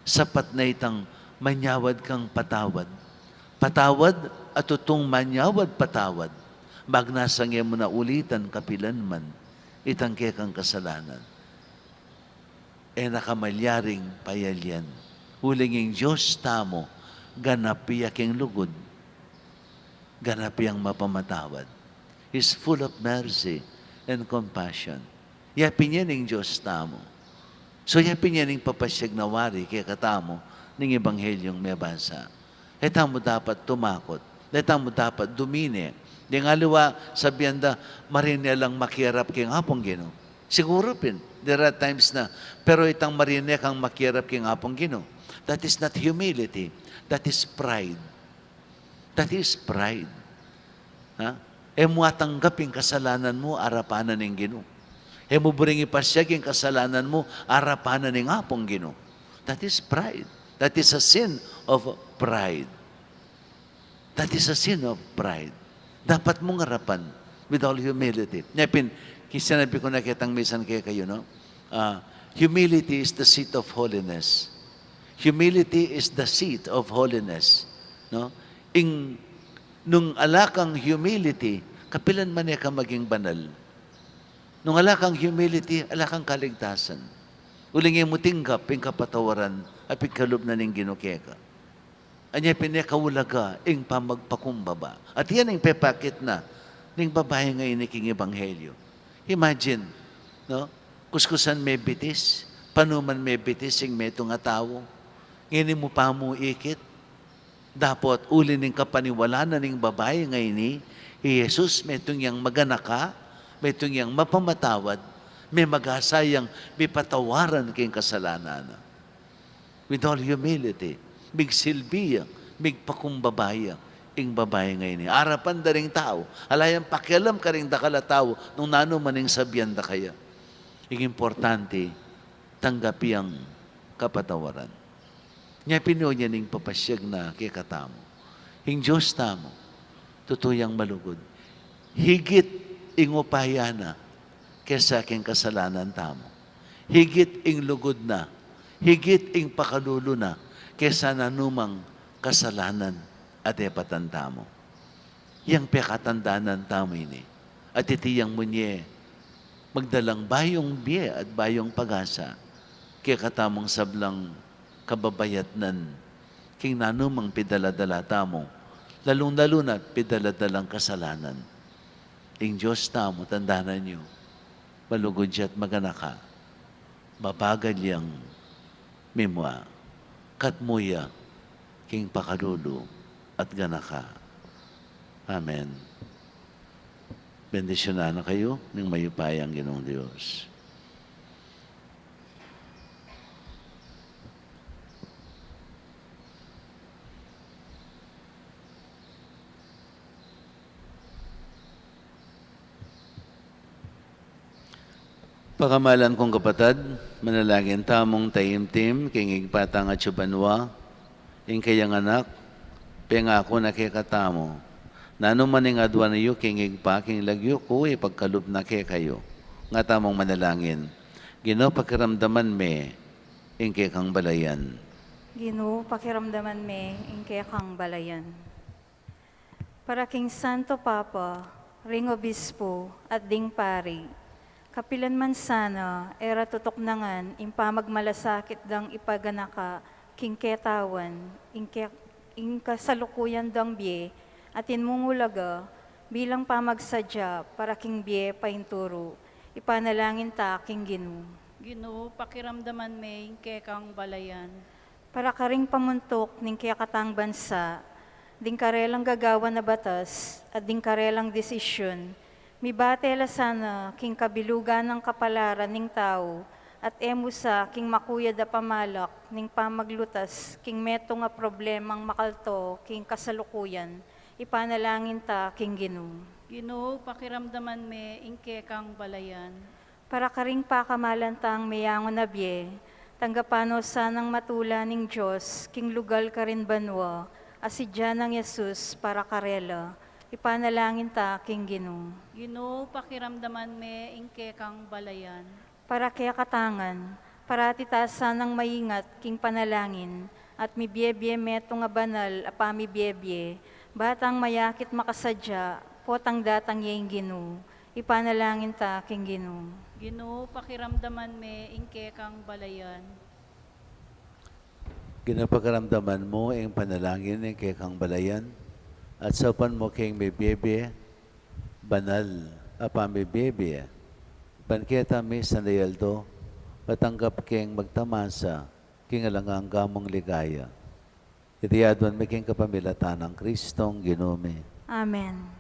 sapat na itang manyawad kang patawad. Patawad at tutong manyawad patawad. Magnasang mo na ulitan kapilan man. Itangke kang kasalanan. Nakamalyaring payalyan. Hulinging Diyos tamo, ganapiya king lugod. Ganapiyang mapamatawad. He's full of mercy and compassion. Yapin niya ning Diyos tamo. So yapin niya ning papasyag na wari kaya katamo ning Ebanghelyong may basa. Eta mo dapat tumakot. Eta mo dapat dumine. Di nga liwa, sabihan da, marine lang makirap king hapong Gino. Siguro pin, there are times na, pero itang marine kang makirap king hapong Gino. That is not humility. That is pride. That is pride. Mo atanggapin kasalanan mo, arapanan ng Gino. Mo buring ipasyag yung kasalanan mo, arapanan ng hapong Gino. That is pride. That is a sin of pride. That is a sin of pride. Dapat mong harapan with all humility. Nyapin, sinabi ko na kitang misan kayo, no? Humility is the seat of holiness. Humility is the seat of holiness. No? Nung alakang humility, kapilan man ka maging banal. Nung alakang humility, alakang kaligtasan. Uling mo tinggap, ing kapatawaran, at pigkalob na ning ginukeka. Anya pinakawulaga, ing pamagpakumbaba. At yan ang pepakit na, ning babae ngayon iking ebanghelyo. Imagine, no? Kuskusan may bitis, panuman may bitis, ing may nga tao. Ngayon mo pa mo ikit, dapat uli ning kapaniwala na ning babae ngayon ni Jesus, may yang maganaka, may yang mapamatawad, may magasayang may patawaran kayong kasalanan. With all humility, big silbiya, big pakumbabaya, ing babae ngayon ni. Arapan da ring tao, alayang pakialam ka ring dakala tao, nung nano maning sabihan da kaya. Ing importante, tanggapi ang kapatawaran. Nya pinyo niya ning papasyag na kikatamo. Ing Diyos tamo, tutuyang malugod. Higit ing upayana kesa king kasalanan tamo. Higit ing lugod na, higit ing pakalulo na kesa nanumang kasalanan at epatantamo. Yang pekatandanan tamo ini. At itiyang munye, magdalang bayong biye at bayong pag-asa kaya katamong sablang kababayatnan king nanumang pidaladala tamo lalong-lalo na pidaladalang kasalanan. Ing Diyos tamo, tandanan niyo, malugod siya at maganaka, mabagal yang mimwa, katmuya, king pakalulo at ganaka. Amen. Bendisyonan na kayo ng mayupayang Ginoong Diyos. Pakamalan kong kapatid, manalangin tamong taimtim, kingig patang at subanwa, ing kayang anak, pengako na kekatamo, nano maning adwa niyo, kingig pa, king lagyo ko, ipagkalup na ke kayo. Nga tamong manalangin, Ginoo pakiramdaman me, ing kang balayan. Ginoo, pakiramdaman me, ingke kang balayan. Para king Santo Papa, ring obispo at ding pari, kapilan man sana, era tutok nangan, impamagmalasakit dang ipaganaka, king ketawan, ing kasalukuyan dang biye, atin mungulaga, bilang pamagsadya, para king biye painturo, ipanalangin ta king Ginoo. Ginoo, pakiramdaman me, ingke kang balayan. Para karing pamuntok ning kayakatang bansa, ding karelang gagawa na batas, at ding karelang desisyon, mibatela sana king kabilugan ng kapalaran ning tao, at emusa king makuya da pamalak ning pamaglutas king meto nga problemang makalto king kasalukuyan, ipanalangin ta king Ginoo. Ginoo, pakiramdaman me, ingke kang balayan. Para karing pakamalantang mayangon na biye, tanggapano sanang matula ning Diyos, king lugal ka rin banwa, asidya ng Yesus para karela, ipanalangin ta king Ginoo. Ginoo, pakiramdaman me, ingke kang balayan. Para kaya katangan, para titasan ng maingat king panalangin, at mibiyebye meto nga banal, apamibiyebye, batang mayakit makasadya, potang datang yung Ginoo, ipanalangin ta king Ginoo. Ginoo, pakiramdaman me, ingke kang balayan. Ginapakaramdaman mo ang panalangin ng kang balayan at sopan mo kang may bebe, banal, may bebe, banketa mi sandayaldo, matanggap kang magtamasa, king alangang gamong ligaya. Itiyadwan mi kang kapamilatan ng Kristong Ginome. Amen.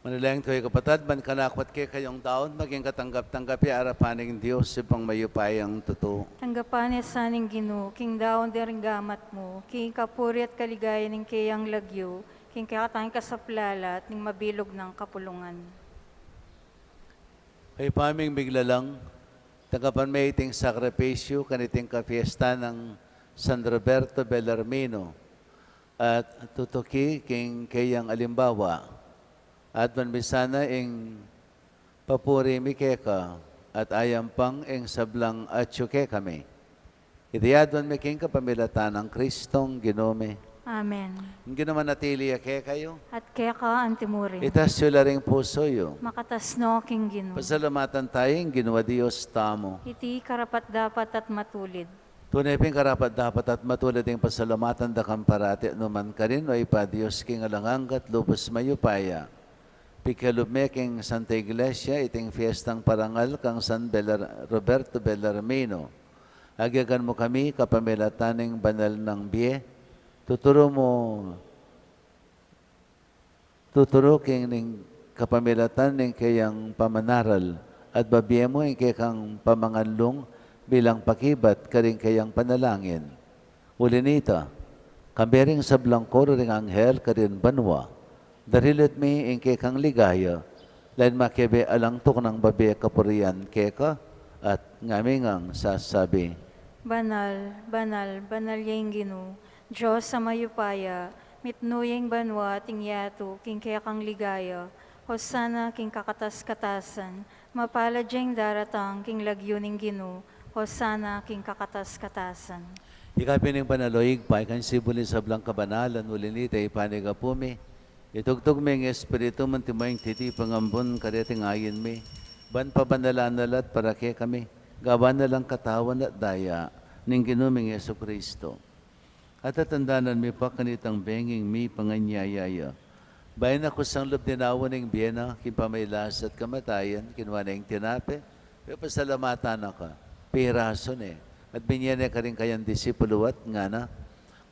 Manilayang to'y kapatid, man kanakwat kay kayong daon, maging katanggap-tanggapi arapaning Diyos, ipang mayupayang totoo. Tanggapan niya sa ning Ginoo, king daon dering gamat mo, king kapuri at kaligaya ning kayang lagyo, king kakatang kasaplala at ning mabilog ng kapulungan. Kay paming biglalang, tanggapan may iting sakripisyo, kaniting kapiesta ng San Roberto Belarmino, at tutuki king kayang alimbawa, at manbisana ing papuri mi keka, at ayam pang ing sablang atsuke kami. Itiyadwan mi king kapamilatan ng Kristong Ginome. Amen. Hindi naman natili ake kayo. At kaya ka antimurin, Itas yung laring puso yo. makatasno king Ginoo. Pasalamatan tayong ginawa Diyos tamo. Iti karapat dapat at matulid. Tunay ping karapat dapat at matulad yung pasalamatan da kang parati numan ka rin o ipa Diyos king alanganggat lupos mayupaya. Pikalume king Santa Iglesia iting fiestang parangal kang Roberto Belarmino. Agyagan mo kami kapamilataning banal ng biye. Tuturo king ning kapamilatan ning kayang pamanaral at babiye mo ing kayang pamanganlong bilang pakibat karing kayang panalangin. Uli nito, kambering sa blangkor ring anghel karin banwa, darilit mi ing kekang ligaya, lain makebe alangtok ng babi kapurian keka, at ngamingang sasabi, Banal, banal, banal yung Ginoo, Diyos sa mayupaya, mitnuyeng banwa ting yato, king kaya kang ligaya, hosana king kakatas-katasan, mapalad yung daratang king lagyo ning Ginoo, hosana king kakatas-katasan. Ikapining panaloig pa, ikan sibuli sa blang kabanalan, ulinita ipanigapumi, itugtog ming espiritu mantimayang titi pangambon kadeting ayin mi, ban pabanalanalat para kay kami, gawa na lang katawan at daya, ning ginuming Yesu Kristo. At tatandanan mi pa kanitang benging mi panganyayaya. Bayan ako sang loob dinawa ng biyena, kipamaylas at kamatayan, kinuha na yung tinape, pero pasalamatan ka, pirason at binyene ka rin kayang disipulo at nga na,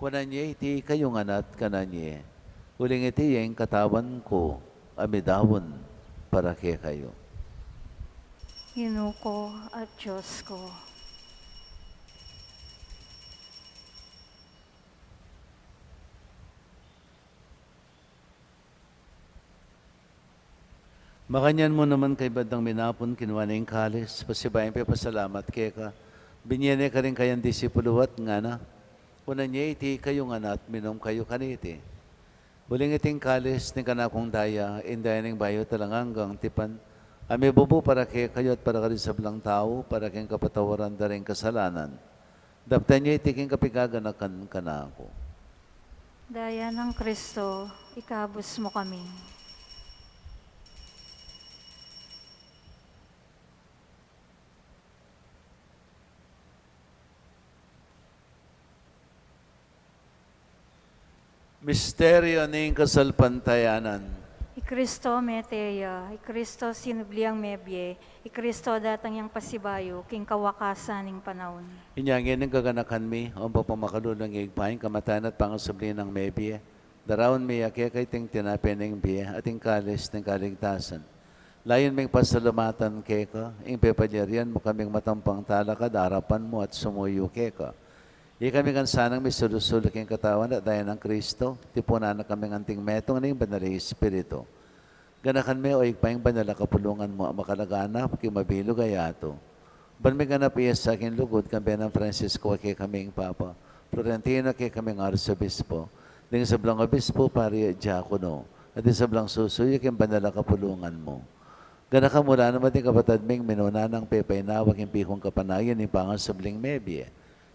kunan niya iti kayong anat kananye, uling iti yung katawan ko, amidawon para kay kayo. Ginoo ko at Diyos ko. Makanyan mo naman kay Badang Minapon, kinuha na yung kalis, pasibayan pa pasalamat kay ka. Binyene ka rin kayang disipuluwat nga na. Una niya iti kayong anat, minom kayo kaniti. Huling iting kalis, ni kanakong daya, indayan ng bayo talanganggang tipan. Ami bubu para kay kayo at para karin sa blang tao, para kayong kapatawaran da rin kasalanan. Daptan niya itiking kapigaganakan ka na ako. Daya ng Kristo, ikabos mo kami. Misteryo ng kasalpantayanan. Ikristo meteya, Ikristo sinubliang mebye, Ikristo datang yang pasibayo, king kawakasan ning panaun. Inyangin ng kaganakan mi, ang papamakalulang igpahin, kamatayan at pangasabli ng mebye. Daraon mi akya kay ting tinapin ng biye, ating kalis ng kaligtasan. Layon ming pasalamatan keka, ing pepadyarian mo kaming matampang talakad, harapan mo at sumuyo keka. Kami kan sanang may sulusulok yung katawan at dahil ng Kristo, tipunan na kami anting metong na yung banal Espiritu. Ganakan may o igpayang banal kapulungan mo, makalaganap, kimabilog ayato. Ban may ganap iya sa akin lugod, kami ng Francisco, kay kaming Papa. Florentino, kay kaming Arsobispo. Ding sa blang Obispo, pari Diakono. At sa blang susuyo, kay banal kapulungan mo. Ganakan mula naman yung kapatad ming minuna ng pepay nawag yung pikong kapanayan, yung pangasabling mebye.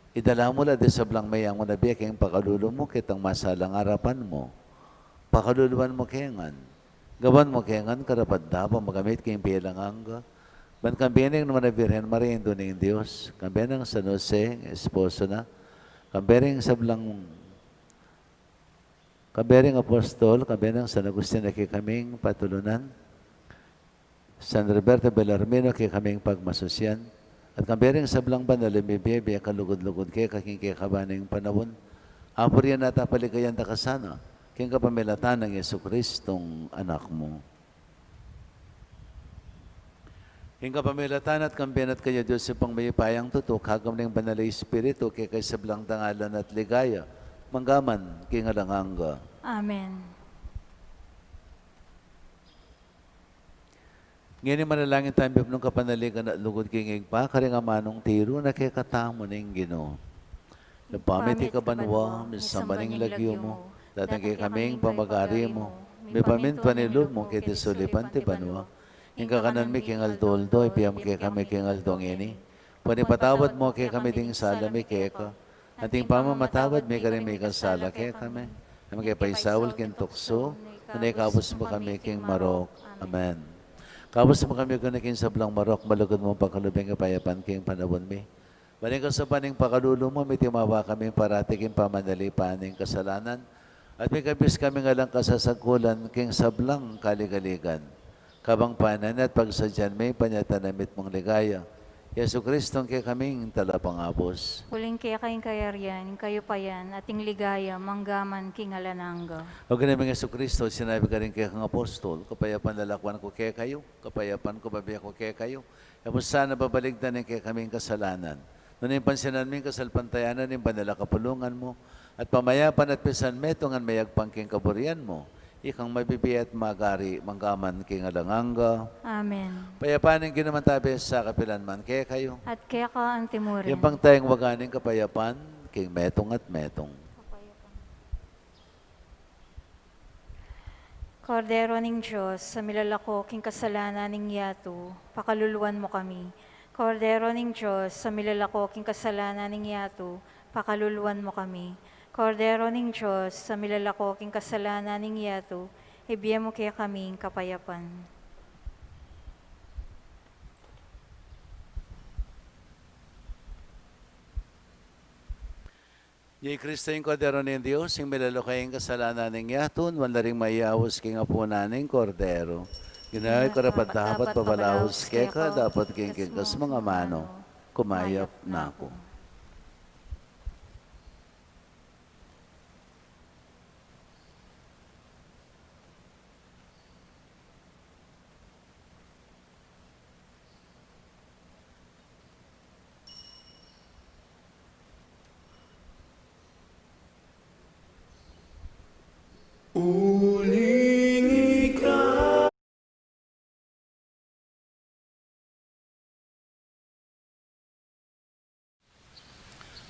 Idala mo la de sa blang mayang mo na biya kayong pakalulo mo kitang masalang harapan mo. Pakaluluan mo kayangan. Gawan mo kayangan karapat dapat magamit kayong bilang angga. Ban kambiyaning naman na Virgen Maria yung duning Diyos. Kambiyanang San Jose, esposo na. Kambiyaning sa blang kambiyaning apostol, kambiyanang San Agustin na kay kaming patulunan. San Roberto Belarmino kay kaming pagmasusyan. At kambiring sa blang banal, bebe, kalugod-lugod kay kaking kabaning panahon. Apor yan at apaligayan da kasana, king kapamilatan ng Yesu Kristong anak mo. Hingga pamilatan at kampiyan at kanya Diyos sa pang may payang tutok, hagam ng banal na Espiritu, kay kay sablang tangalan at ligaya, manggaman, kingalanganga. Amen. Ngayon manalangin tayo bipnong kapanaligan at lugod kingig pa, karing amanong tiro na kay katamo ng Ginoo. Napamiti ka banwa, misambaning lagyo mo, datang kay kaming pamagari mo, may pamin panilog mo kay tisulipan ti banwa. Hingga kanan mi king aldoldo, ipiyam kay kami king aldong ini. Panipatawad mo kay kami ding salami kay ka. Ating pamamatawad may karing may kasala kay kami. Naman kay paisawal king tukso, kunay kabos mo kami king marok. Amen. Kabos mo kami kunakin sa blang marok, malugod mo pagkalubing kapayapan king panabon mi. Baling ka sa paning pakalulo mo, may timawa kami paratikin pamanali paning kasalanan. At may kabis kami nga lang kasasagkulan king sablang kaligaligan. Kabang panan at pagsadyan may panyatanamit mong ligaya. Yesu Kristong kay kaming talapangapos. Huling kaya kayong kayarian, kayo pa yan, ating ligaya, manggaman, kingalananga. O ganaming Yesu Kristo, sinabi ka rin kay kang apostol, kapayapan lalakwan ko kay kayo, kapayapan ko babiya ko kay kayo. Tapos sana babaligtan ng kay kaming kasalanan. Noon yung pansinan ming kasalpantayanan, yung banala kapulungan mo, at pamayapan at pisan metongan mayagpang king kaburian mo, ikang mabibiyat magari, manggaman king alanganga. Amen. Payapanin ginaman tabi sa kapilan man kaya kayo. At kaya ka ang timurin. Yung pang tayong waganing kapayapan, king metong at metong. Kordero ning Diyos, sa milalako king kasalanan ning yato, pakaluluwan mo kami. Kordero ning Diyos, sa milalako king kasalanan ning yato, pakaluluwan mo kami. Kordero ning Diyos, sa milalako king kasalanan ning yato, ibigay mo kaya kaming kapayapan. Yay Kristo yung kordero ng Diyos, yung milalukayang kasalanan ng yaton, wala rin mayawos king apunaning kordero. Ginaway ko rapat dapat pabalawos keka, dapat king kingkas mga mano, kumayap na ako.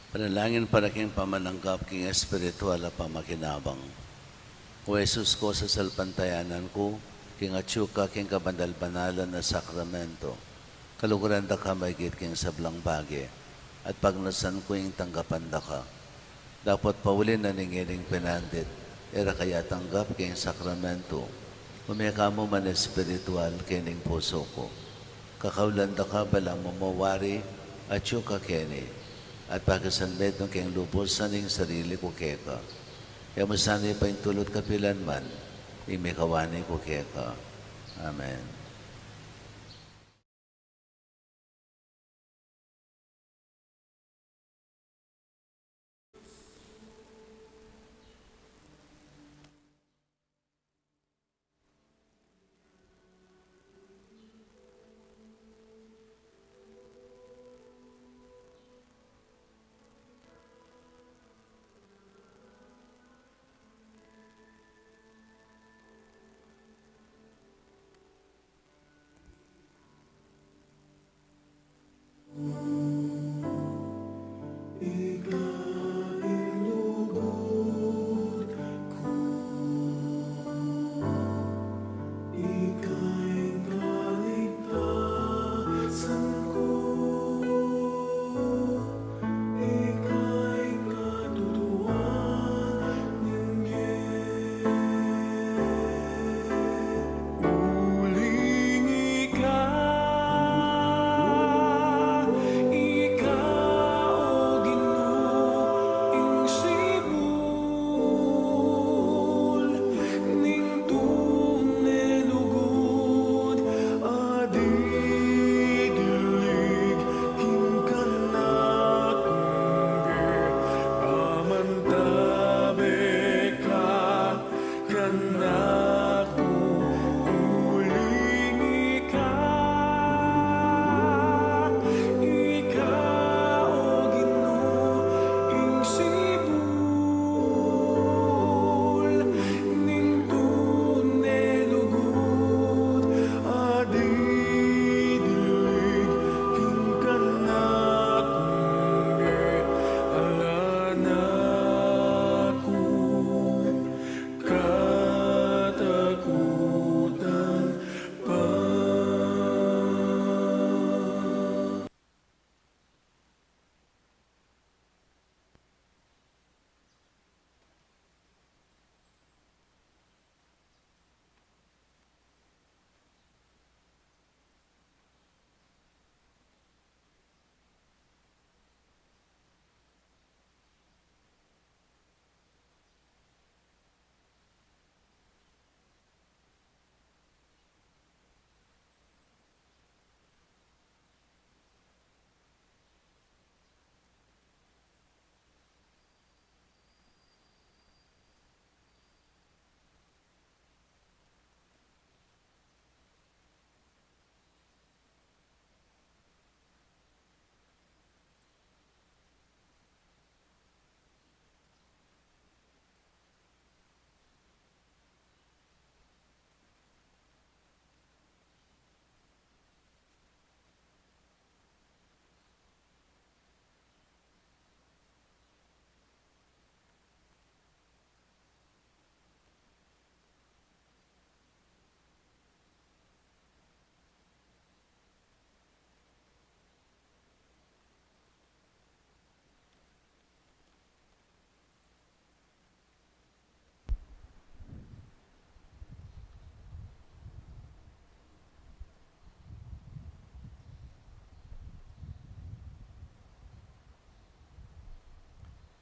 Panalangin para king pamananggap king espiritual at pamakinabang. O Jesus ko sa salpantayanan ko, king atsyuka king kabandal-banalan na sakramento, kaluguran da ka maigit king sablang bagi, at pagnasan ko yung tanggapan da ka. Dapat paulin na ningiling pinandit, era kaya tanggap king sakramento, umeka mo man espiritual kining puso ko. Kakaulan da ka balang mamawari, atsyuka kini, at pagkasanbet ng keng lubos sa ning sarili ko keka. Kaya masanay pa yung tulot kapilan man, imikawani ko keka. Amen.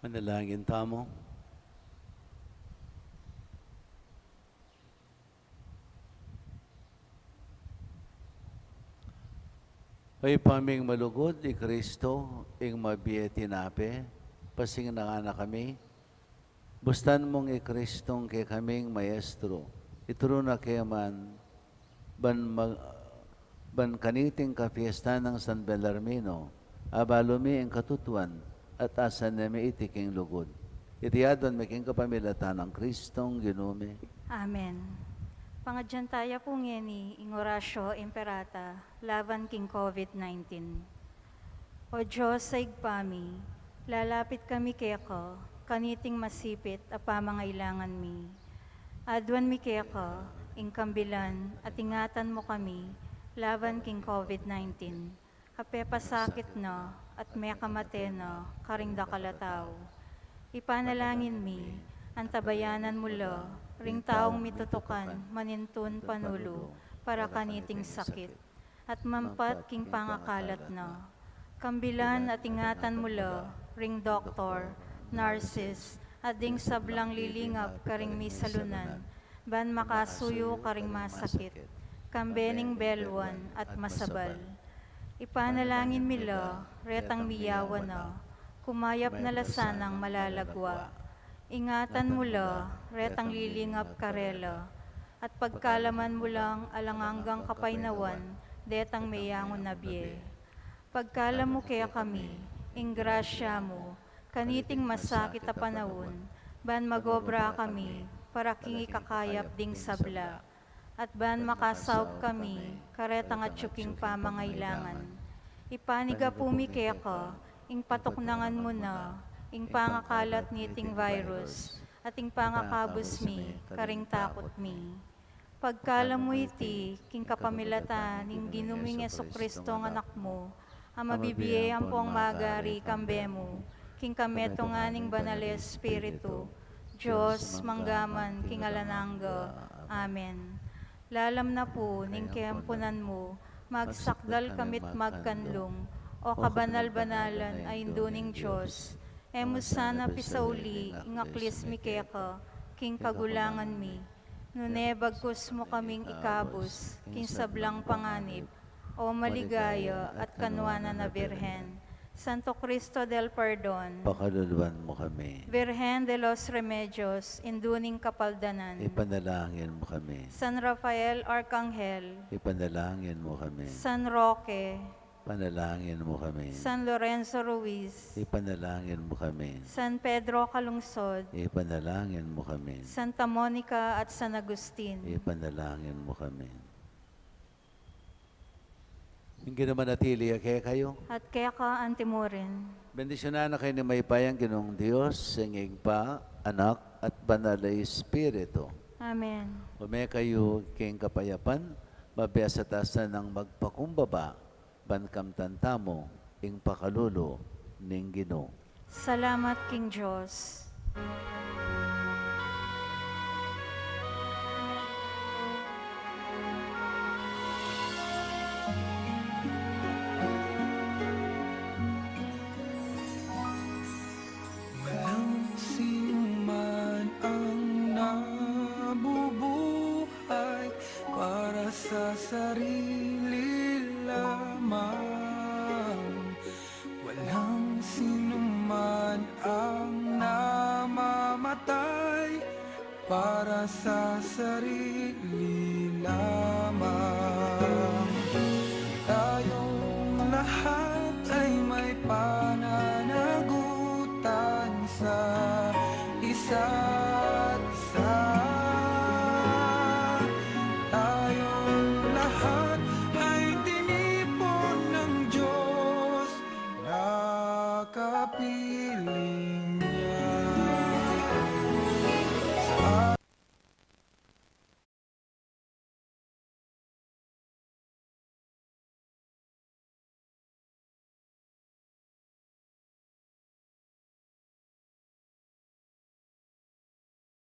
Manalangin tamo. Ay paming malugod, ni Kristo, ing mabiye tinape, pasing na nga na kami. Bustan mong i Kristong kay kaming maestro, ituro na kay man, ban kaniting kapiesta ng San Belarmino, abalumi ang katutuan, at asan na may itiking lugod. Itiyadon making kapamilatan ng Kristong ginume. Amen. Pangadyan tayo po ngeni, ing orasyo imperata, laban king COVID-19. O Diyos sa igpami, lalapit kami keko, kaniting masipit a pamangailangan mi. Adwan mi keko, ing kambilan at ingatan mo kami, laban king COVID-19. Kapepasakit no, at may kamate no, karing dakalataw. Ipanalangin mi, antabayanan mo lo, ring taong mitutukan, manintun panulo, para kaniting sakit, at mampat king pangakalat no. Kambilan at ingatan mo lo, ring doktor, nurses, at ding sablang lilingap karing misalunan, ban makasuyo karing masakit, kambening belwan at masabal. Ipanalangin mi lo, retang miyawan no, kumayap na lasanang malalagwa. Ingatan mo lo, retang lilingap karelo, at pagkalaman mo lang alanganggang kapaynawan, detang mayangon na biye. Pagkalam mo kaya kami, ing grasya mo, kaniting masakit a panahon, ban magobra kami, para king ikakayap ding sabla, at ban makasawb kami, karetang at tsuking pamangailangan. Ipaniga pumi kaya ka, ing patuknangan mo na, ing pangakalat niting virus, at ing pangakabos mi, karing takot mi. Pagkalam mo iti, king kapamilatan, ing ginuming Jesucristo ng anak mo, ang mabibiyayang pong magari kambe mo, king kameto nga ning banal Espiritu, Diyos, manggaman, king alanangga. Amen. Lalam na po, ning kiyampunan mo, magsakdal kamit magkanlong, o kabanal-banalan ay induning Diyos, emus sana pisauli, ingaklis mi keka, king kagulangan mi, nune bagkus mo kaming ikabos, king sablang panganib, o maligaya at kanwana na Birhen. Santo Cristo del Perdon, Pakaluluan mo kami. Virgen de los Remedios, induning kapaldanan, Ipanalangin mo kami. San Rafael Arcangel, Ipanalangin mo kami. San Roque, Panalangin mo kami. San Lorenzo Ruiz, Ipanalangin mo kami. San Pedro Calungsod, Ipanalangin mo kami. Santa Monica at San Agustin, Ipanalangin mo kami. Hindi naman natili kaya kayo. at kaya ka antimurin. Bendisyonan na kayo ni may payang ginong Diyos, singig pa, anak, at banal na Espiritu. Amen. Umay kayo king kapayapan, mabiyasa tasan ng magpakumbaba, bankam tantamo, ing pakalulo, ning Ginoo. Salamat King Diyos.